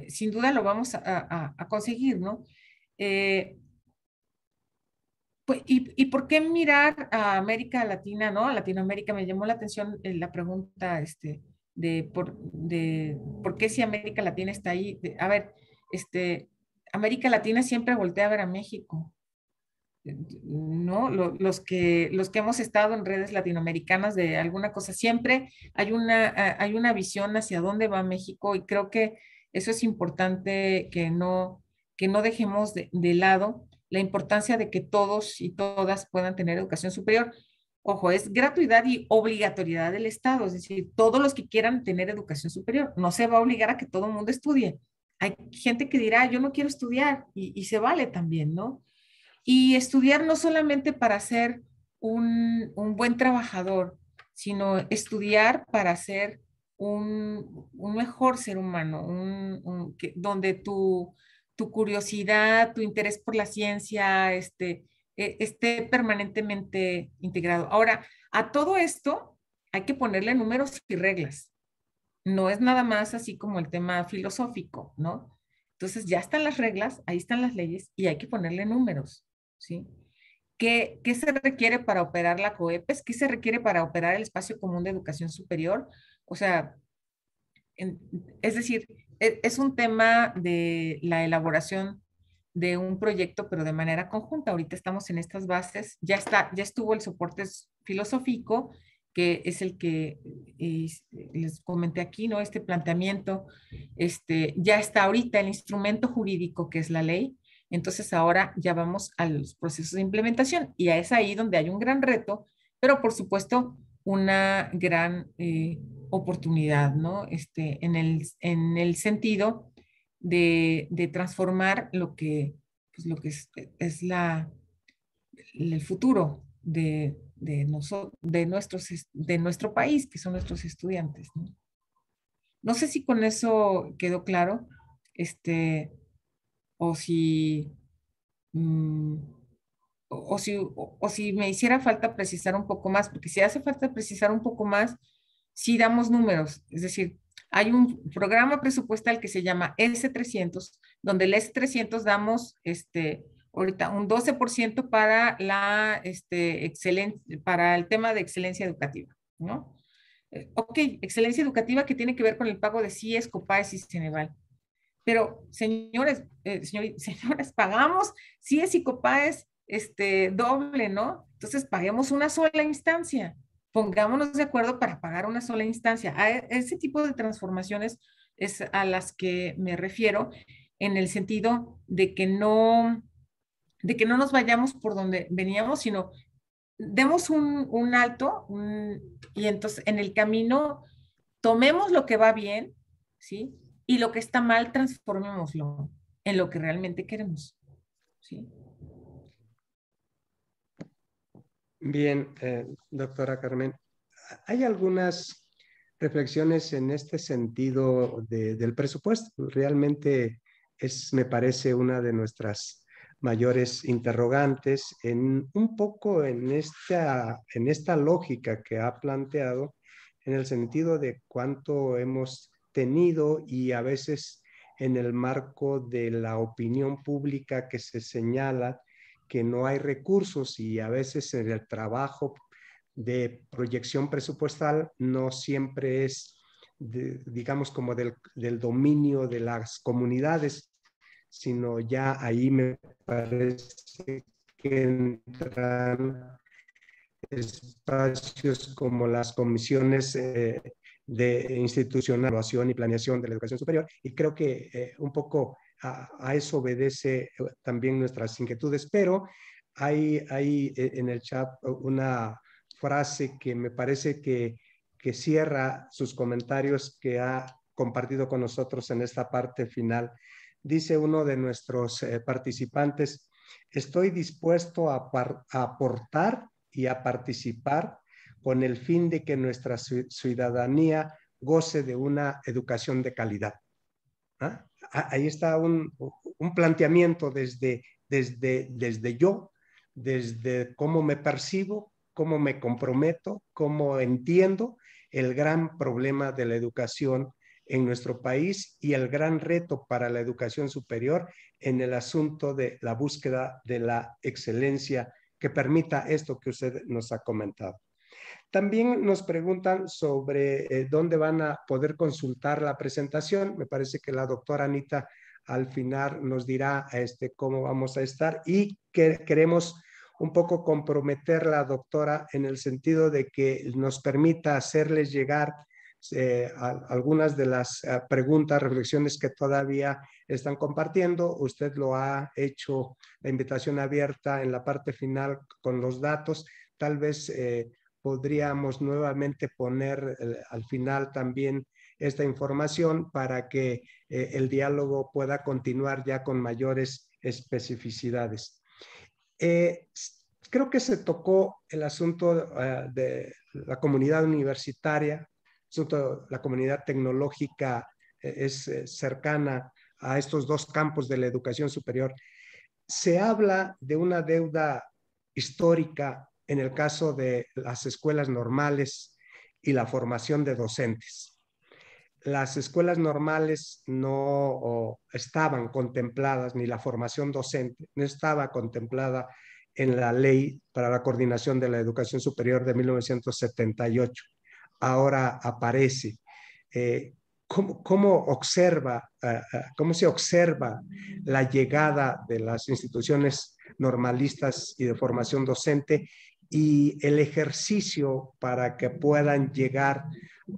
sin duda lo vamos a conseguir, ¿no? Pues, ¿y por qué mirar a América Latina, ¿no? A Latinoamérica. Me llamó la atención la pregunta de por qué si América Latina está ahí. A ver, América Latina siempre voltea a ver a México, ¿no? Los que hemos estado en redes latinoamericanas de alguna cosa, siempre hay una visión hacia dónde va México, y creo que eso es importante que no dejemos de lado la importancia de que todos y todas puedan tener educación superior. Ojo, es gratuidad y obligatoriedad del Estado, es decir, todos los que quieran tener educación superior. No se va a obligar a que todo el mundo estudie. Hay gente que dirá, yo no quiero estudiar, y se vale también, ¿no? Y estudiar no solamente para ser un buen trabajador, sino estudiar para ser un mejor ser humano, donde tu curiosidad, tu interés por la ciencia, esté permanentemente integrado. Ahora, a todo esto hay que ponerle números y reglas. No es nada más así como el tema filosófico, ¿no? Entonces ya están las reglas, ahí están las leyes, y hay que ponerle números, ¿sí? ¿Qué se requiere para operar la COEPES? ¿Qué se requiere para operar el Espacio Común de Educación Superior? O sea, es decir, es un tema de la elaboración de un proyecto, pero de manera conjunta. Ahorita estamos en estas bases, ya estuvo el soporte filosófico, que es el que les comenté aquí, ¿no? Este planteamiento, ya está ahorita el instrumento jurídico, que es la ley. Entonces ahora ya vamos a los procesos de implementación, y es ahí donde hay un gran reto, pero por supuesto una gran oportunidad, ¿no? En el sentido de transformar lo que, pues, lo que es el futuro de nuestro país, que son nuestros estudiantes, ¿no? No sé si con eso quedó claro, o si, mm, o si me hiciera falta precisar un poco más, porque si hace falta precisar un poco más, sí damos números, es decir, hay un programa presupuestal que se llama S300, donde el S300 damos ahorita un 12% para para el tema de excelencia educativa, ¿no? Ok, excelencia educativa que tiene que ver con el pago de CIES, COPAES y Ceneval. Pero, señores, señores, pagamos CIES y COPAES doble, ¿no? Entonces, paguemos una sola instancia. Pongámonos de acuerdo para pagar una sola instancia. A ese tipo de transformaciones es a las que me refiero en el sentido de que no nos vayamos por donde veníamos, sino demos un alto y entonces en el camino tomemos lo que va bien, ¿sí? Y lo que está mal, transformémoslo en lo que realmente queremos, ¿sí? Bien, doctora Carmen, hay algunas reflexiones en este sentido del presupuesto. Realmente me parece, una de nuestras mayores interrogantes en un poco en esta lógica que ha planteado, en el sentido de cuánto hemos tenido y a veces en el marco de la opinión pública que se señala que no hay recursos, y a veces en el trabajo de proyección presupuestal no siempre es, digamos, como del dominio de las comunidades, sino ya ahí me parece que entran espacios como las comisiones de institucional, evaluación y planeación de la educación superior, y creo que un poco a eso obedece también nuestras inquietudes, pero hay en el chat una frase que me parece que cierra sus comentarios que ha compartido con nosotros en esta parte final. Dice uno de nuestros participantes: estoy dispuesto a aportar y a participar con el fin de que nuestra ciudadanía goce de una educación de calidad. ¿Ah? Ahí está un planteamiento desde yo, desde cómo me percibo, cómo me comprometo, cómo entiendo el gran problema de la educación en nuestro país y el gran reto para la educación superior en el asunto de la búsqueda de la excelencia que permita esto que usted nos ha comentado. También nos preguntan sobre dónde van a poder consultar la presentación. Me parece que la doctora Anita al final nos dirá cómo vamos a estar, y queremos un poco comprometer la doctora en el sentido de que nos permita hacerles llegar algunas de las preguntas, reflexiones que todavía están compartiendo. Usted lo ha hecho, la invitación abierta en la parte final con los datos. Tal vez podríamos nuevamente poner al final también esta información para que el diálogo pueda continuar ya con mayores especificidades. Creo que se tocó el asunto de la comunidad universitaria, la comunidad tecnológica es cercana a estos dos campos de la educación superior. Se habla de una deuda histórica en el caso de las escuelas normales y la formación de docentes. Las escuelas normales no estaban contempladas, ni la formación docente no estaba contemplada en la Ley para la Coordinación de la Educación Superior de 1978. Ahora aparece. ¿Cómo se observa la llegada de las instituciones normalistas y de formación docente y el ejercicio para que puedan llegar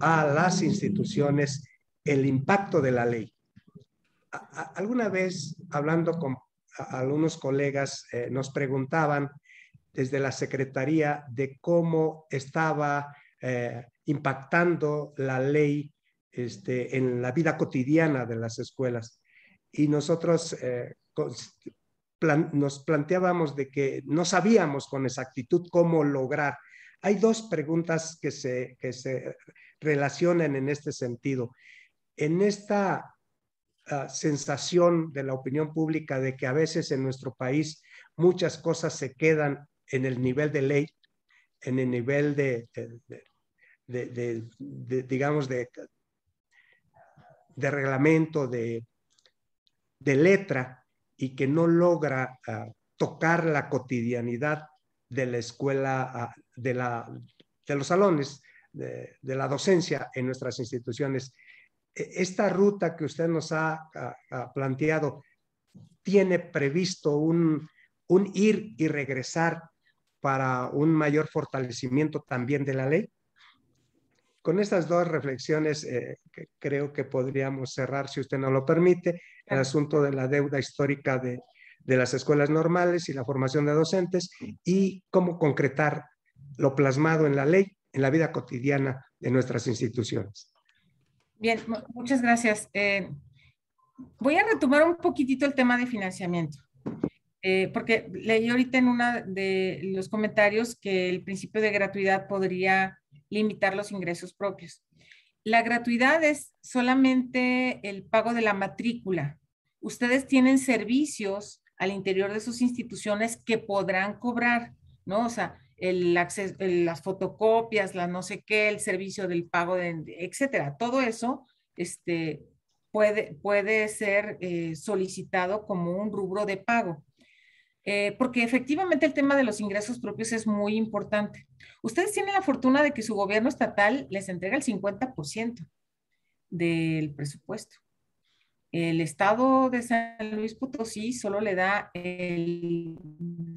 a las instituciones el impacto de la ley? Alguna vez, hablando con algunos colegas, nos preguntaban desde la Secretaría de cómo estaba impactando la ley en la vida cotidiana de las escuelas. Y nosotros nos planteábamos de que no sabíamos con exactitud cómo lograr. Hay dos preguntas que se relacionan en este sentido. En esta sensación de la opinión pública de que a veces en nuestro país muchas cosas se quedan en el nivel de ley, en el nivel digamos, de reglamento, de letra, y que no logra tocar la cotidianidad de la escuela, de los salones, de la docencia en nuestras instituciones. Esta ruta que usted nos ha planteado, ¿tiene previsto un ir y regresar para un mayor fortalecimiento también de la ley? Con estas dos reflexiones creo que podríamos cerrar, si usted nos lo permite, el asunto de la deuda histórica de las escuelas normales y la formación de docentes, y cómo concretar lo plasmado en la ley en la vida cotidiana de nuestras instituciones. Bien, muchas gracias. Voy a retomar un poquitito el tema de financiamiento, porque leí ahorita en uno de los comentarios que el principio de gratuidad podría limitar los ingresos propios. La gratuidad es solamente el pago de la matrícula. Ustedes tienen servicios al interior de sus instituciones que podrán cobrar, ¿no? O sea, el acceso, las fotocopias, la no sé qué, el servicio del pago, etcétera. Todo eso puede ser solicitado como un rubro de pago. Porque efectivamente el tema de los ingresos propios es muy importante. Ustedes tienen la fortuna de que su gobierno estatal les entrega el 50% del presupuesto. El estado de San Luis Potosí solo le da el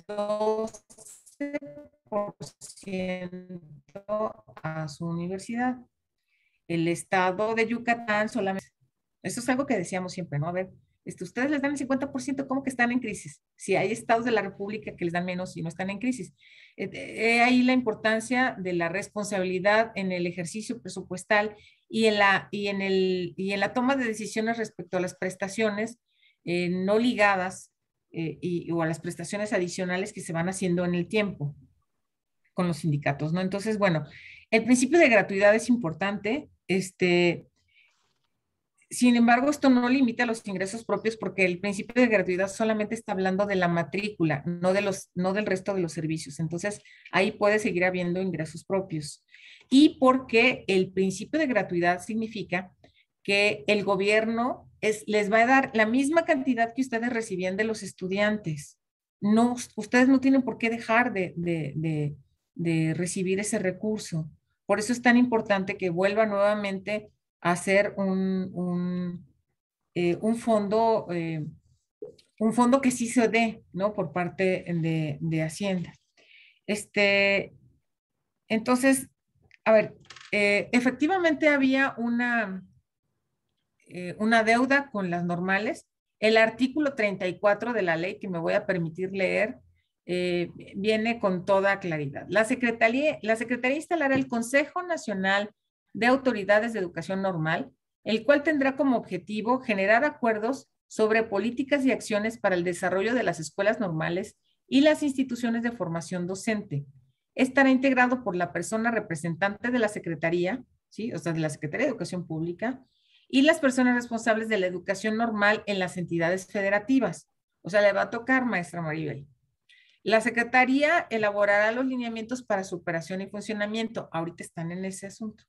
12% a su universidad. El estado de Yucatán solamente. Eso es algo que decíamos siempre, ¿no? A ver, ustedes les dan el 50%, ¿cómo que están en crisis? Si hay estados de la República que les dan menos y no están en crisis. Ahí la importancia de la responsabilidad en el ejercicio presupuestal y en la toma de decisiones respecto a las prestaciones no ligadas o a las prestaciones adicionales que se van haciendo en el tiempo con los sindicatos, ¿no? Entonces, bueno, el principio de gratuidad es importante. Sin embargo, esto no limita los ingresos propios porque el principio de gratuidad solamente está hablando de la matrícula, no del resto de los servicios. Entonces, ahí puede seguir habiendo ingresos propios. Y porque el principio de gratuidad significa que el gobierno les va a dar la misma cantidad que ustedes recibían de los estudiantes. No, ustedes no tienen por qué dejar de recibir ese recurso. Por eso es tan importante que vuelva nuevamente hacer un fondo que sí se dé, ¿no? Por parte de Hacienda. Entonces, a ver, efectivamente había una deuda con las normales. El artículo 34 de la ley, que me voy a permitir leer, viene con toda claridad. La Secretaría instalará el Consejo Nacional de Autoridades de Educación Normal, el cual tendrá como objetivo generar acuerdos sobre políticas y acciones para el desarrollo de las escuelas normales y las instituciones de formación docente. Estará integrado por la persona representante de la Secretaría, ¿sí? O sea, de la Secretaría de Educación Pública, y las personas responsables de la educación normal en las entidades federativas. O sea, le va a tocar, maestra Maribel. La Secretaría elaborará los lineamientos para su operación y funcionamiento. Ahorita están en ese asunto.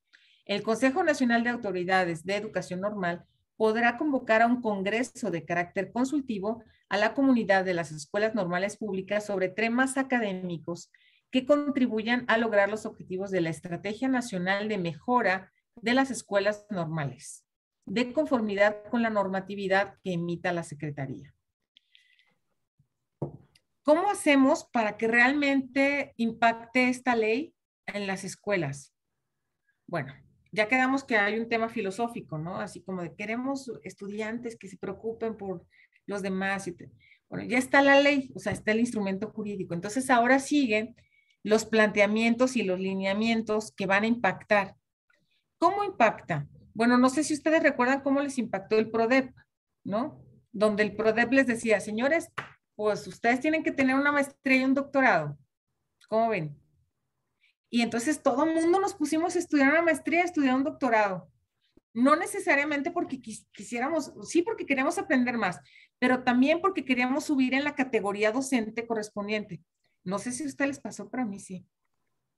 El Consejo Nacional de Autoridades de Educación Normal podrá convocar a un congreso de carácter consultivo a la comunidad de las escuelas normales públicas sobre temas académicos que contribuyan a lograr los objetivos de la Estrategia Nacional de Mejora de las Escuelas Normales, de conformidad con la normatividad que emita la Secretaría. ¿Cómo hacemos para que realmente impacte esta ley en las escuelas? Bueno, ya quedamos que hay un tema filosófico, ¿no? Así como de queremos estudiantes que se preocupen por los demás. Bueno, ya está la ley, o sea, está el instrumento jurídico. Entonces ahora siguen los planteamientos y los lineamientos que van a impactar ¿Cómo impacta? Bueno, no sé si ustedes recuerdan cómo les impactó el PRODEP, ¿no? Donde el PRODEP les decía, señores, pues ustedes tienen que tener una maestría y un doctorado. ¿Cómo ven? Y entonces todo el mundo nos pusimos a estudiar una maestría, a estudiar un doctorado. No necesariamente porque quisiéramos, sí porque queríamos aprender más, pero también porque queríamos subir en la categoría docente correspondiente. No sé si a ustedes les pasó, pero a mí sí.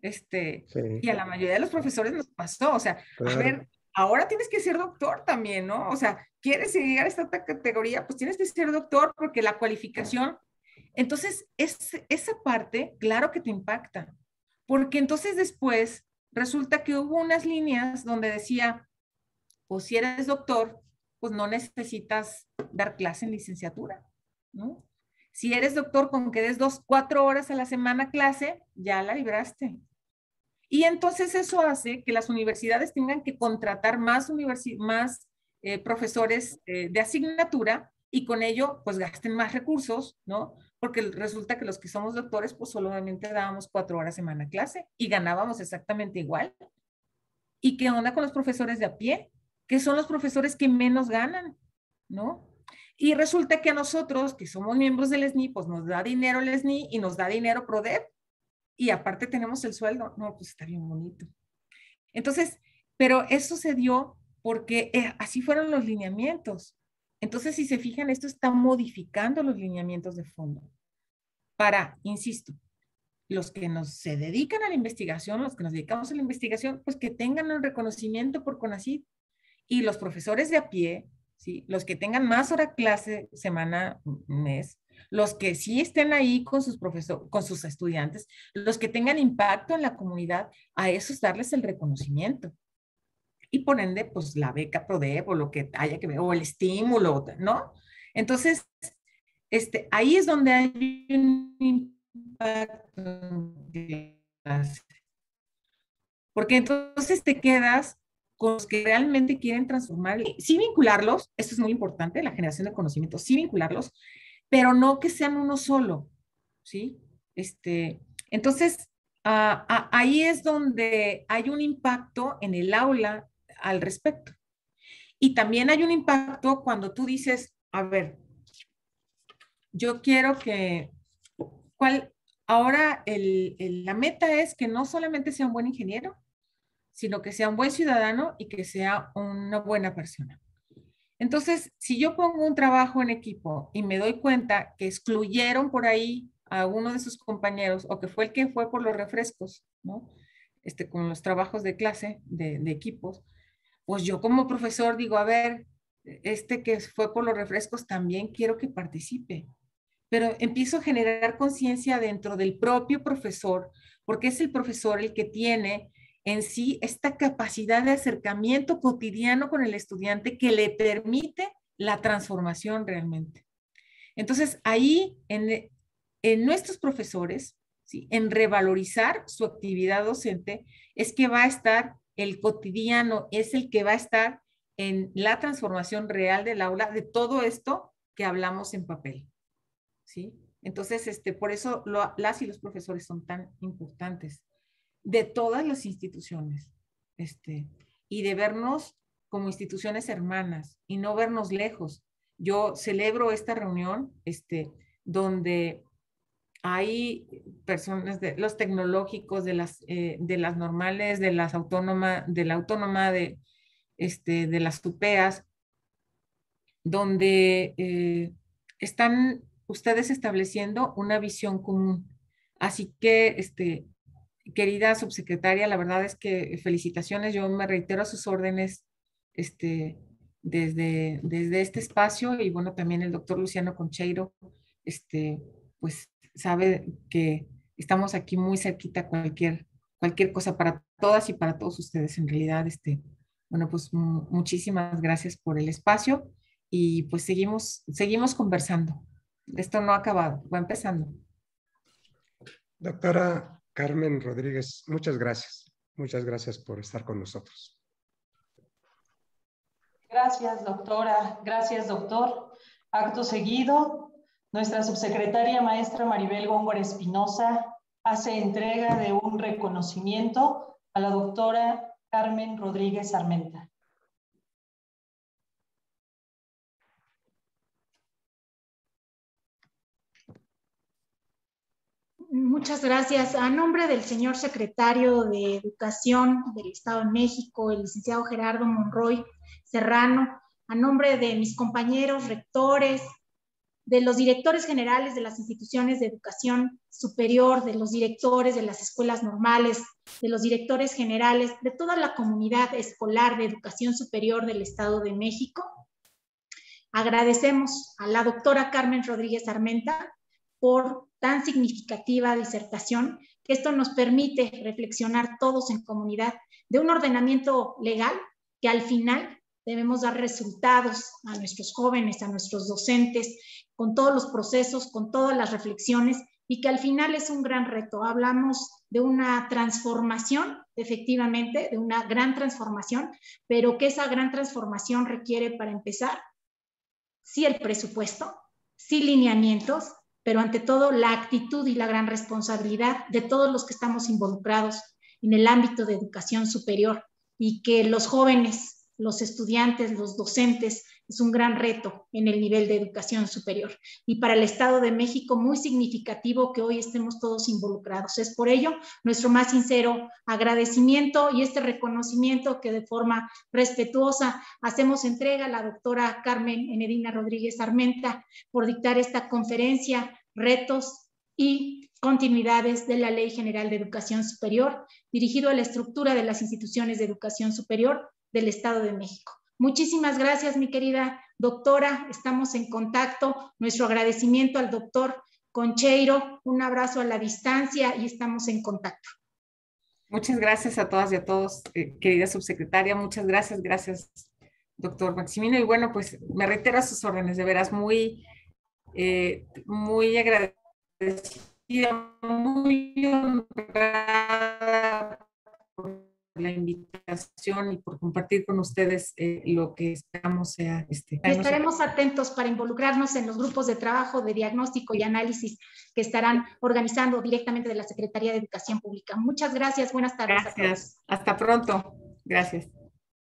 Sí, Y a la mayoría de los profesores nos pasó, o sea, claro. a ver, ahora tienes que ser doctor también, ¿no? O sea, quieres llegar a esta categoría, pues tienes que ser doctor porque la cualificación, entonces esa parte, claro que te impacta, porque entonces después resulta que hubo unas líneas donde decía, pues si eres doctor, pues no necesitas dar clase en licenciatura, ¿no? Si eres doctor, con que des 4 horas a la semana clase, ya la libraste. Y entonces eso hace que las universidades tengan que contratar más profesores de asignatura y con ello pues gasten más recursos, ¿no? Porque resulta que los que somos doctores pues solamente dábamos 4 horas a semana clase y ganábamos exactamente igual. ¿Y qué onda con los profesores de a pie? Que son los profesores que menos ganan, ¿no? Y resulta que a nosotros, que somos miembros del SNI, pues nos da dinero el SNI y nos da dinero PRODEP y aparte tenemos el sueldo. No, pues está bien bonito. Entonces, pero eso se dio porque así fueron los lineamientos. Entonces, si se fijan, esto está modificando los lineamientos de fondo para, insisto, los que se dedican a la investigación, los que nos dedicamos a la investigación, pues que tengan el reconocimiento por CONACYT. Y los profesores de a pie, ¿sí? Los que tengan más hora clase semana, mes, los que sí estén ahí con sus profesores, con sus estudiantes, los que tengan impacto en la comunidad, a esos darles el reconocimiento. Y por ende, pues la beca PRODEP o lo que haya que ver, o el estímulo, ¿no? Entonces, ahí es donde hay un impacto. Porque entonces te quedas con los que realmente quieren transformar, sí vincularlos, esto es muy importante, la generación de conocimiento, sí vincularlos, pero no que sean uno solo, ¿sí? Entonces, ahí es donde hay un impacto en el aula al respecto. Y también hay un impacto cuando tú dices, a ver, yo quiero que, ahora la meta es que no solamente sea un buen ingeniero, sino que sea un buen ciudadano y que sea una buena persona. Entonces, si yo pongo un trabajo en equipo y me doy cuenta que excluyeron por ahí a uno de sus compañeros o que fue el que fue por los refrescos, ¿no? Con los trabajos de clase, de equipos, pues yo como profesor digo, a ver, que fue por los refrescos también quiero que participe. Pero empiezo a generar conciencia dentro del propio profesor, porque es el profesor el que tiene en sí esta capacidad de acercamiento cotidiano con el estudiante que le permite la transformación realmente. Entonces, ahí en nuestros profesores, ¿sí? En revalorizar su actividad docente, es que va a estar el cotidiano, es el que va a estar en la transformación real del aula de todo esto que hablamos en papel, ¿sí? Entonces, por eso las y los profesores son tan importantes de todas las instituciones, y de vernos como instituciones hermanas y no vernos lejos. Yo celebro esta reunión, donde hay personas de los tecnológicos, de las normales, de las autónomas, de la autónoma, de las UPEAs, donde están ustedes estableciendo una visión común. Así que, querida subsecretaria, la verdad es que felicitaciones, yo me reitero a sus órdenes desde este espacio y bueno, también el doctor Luciano Concheiro, pues sabe que estamos aquí muy cerquita, cualquier cosa para todas y para todos ustedes en realidad, bueno, pues muchísimas gracias por el espacio y pues seguimos conversando. Esto no ha acabado, va empezando. Doctora Carmen Rodríguez, muchas gracias. Muchas gracias por estar con nosotros. Gracias, doctora. Gracias, doctor. Acto seguido, nuestra subsecretaria maestra Maribel Góngora Espinosa hace entrega de un reconocimiento a la doctora Carmen Rodríguez Armenta. Muchas gracias. A nombre del señor secretario de Educación del Estado de México, el licenciado Gerardo Monroy Serrano, a nombre de mis compañeros rectores, de los directores generales de las instituciones de educación superior, de los directores de las escuelas normales, de los directores generales, de toda la comunidad escolar de educación superior del Estado de México, agradecemos a la doctora Carmen Rodríguez Armenta por tan significativa disertación, que esto nos permite reflexionar todos en comunidad de un ordenamiento legal que al final debemos dar resultados a nuestros jóvenes, a nuestros docentes, con todos los procesos, con todas las reflexiones, y que al final es un gran reto. Hablamos de una transformación, efectivamente, de una gran transformación, pero que esa gran transformación requiere, para empezar, sí el presupuesto, sí lineamientos, pero ante todo la actitud y la gran responsabilidad de todos los que estamos involucrados en el ámbito de educación superior, y que los jóvenes, los estudiantes, los docentes, es un gran reto en el nivel de educación superior. Y para el Estado de México, muy significativo que hoy estemos todos involucrados. Es por ello nuestro más sincero agradecimiento y este reconocimiento que de forma respetuosa hacemos entrega a la doctora Carmen Enedina Rodríguez Armenta por dictar esta conferencia, retos y continuidades de la Ley General de Educación Superior, dirigido a la estructura de las instituciones de educación superior del Estado de México. Muchísimas gracias, mi querida doctora. Estamos en contacto. Nuestro agradecimiento al doctor Concheiro. Un abrazo a la distancia y estamos en contacto. Muchas gracias a todas y a todos, querida subsecretaria. Muchas gracias. Gracias, doctor Maximino. Y bueno, pues me reitero a sus órdenes. De veras, muy agradecida, muy honrada por la invitación y por compartir con ustedes lo que esperamos sea Estaremos atentos para involucrarnos en los grupos de trabajo de diagnóstico y análisis que estarán organizando directamente de la Secretaría de Educación Pública. Muchas gracias, buenas tardes. Gracias, hasta pronto. Gracias.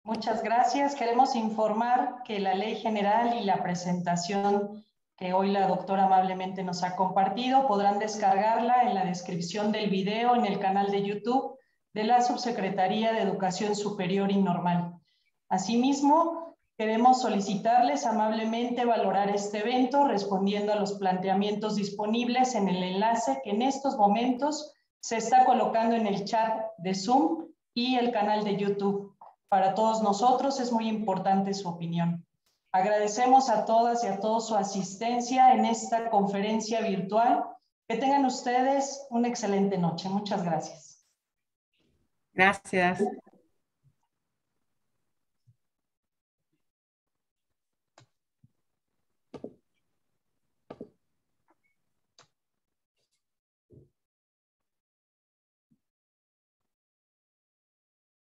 Muchas gracias. Queremos informar que la Ley General y la presentación que hoy la doctora amablemente nos ha compartido podrán descargarla en la descripción del video en el canal de YouTube de la Subsecretaría de Educación Superior y Normal. Asimismo, queremos solicitarles amablemente valorar este evento respondiendo a los planteamientos disponibles en el enlace que en estos momentos se está colocando en el chat de Zoom y el canal de YouTube. Para todos nosotros es muy importante su opinión. Agradecemos a todas y a todos su asistencia en esta conferencia virtual. Que tengan ustedes una excelente noche. Muchas gracias. Gracias.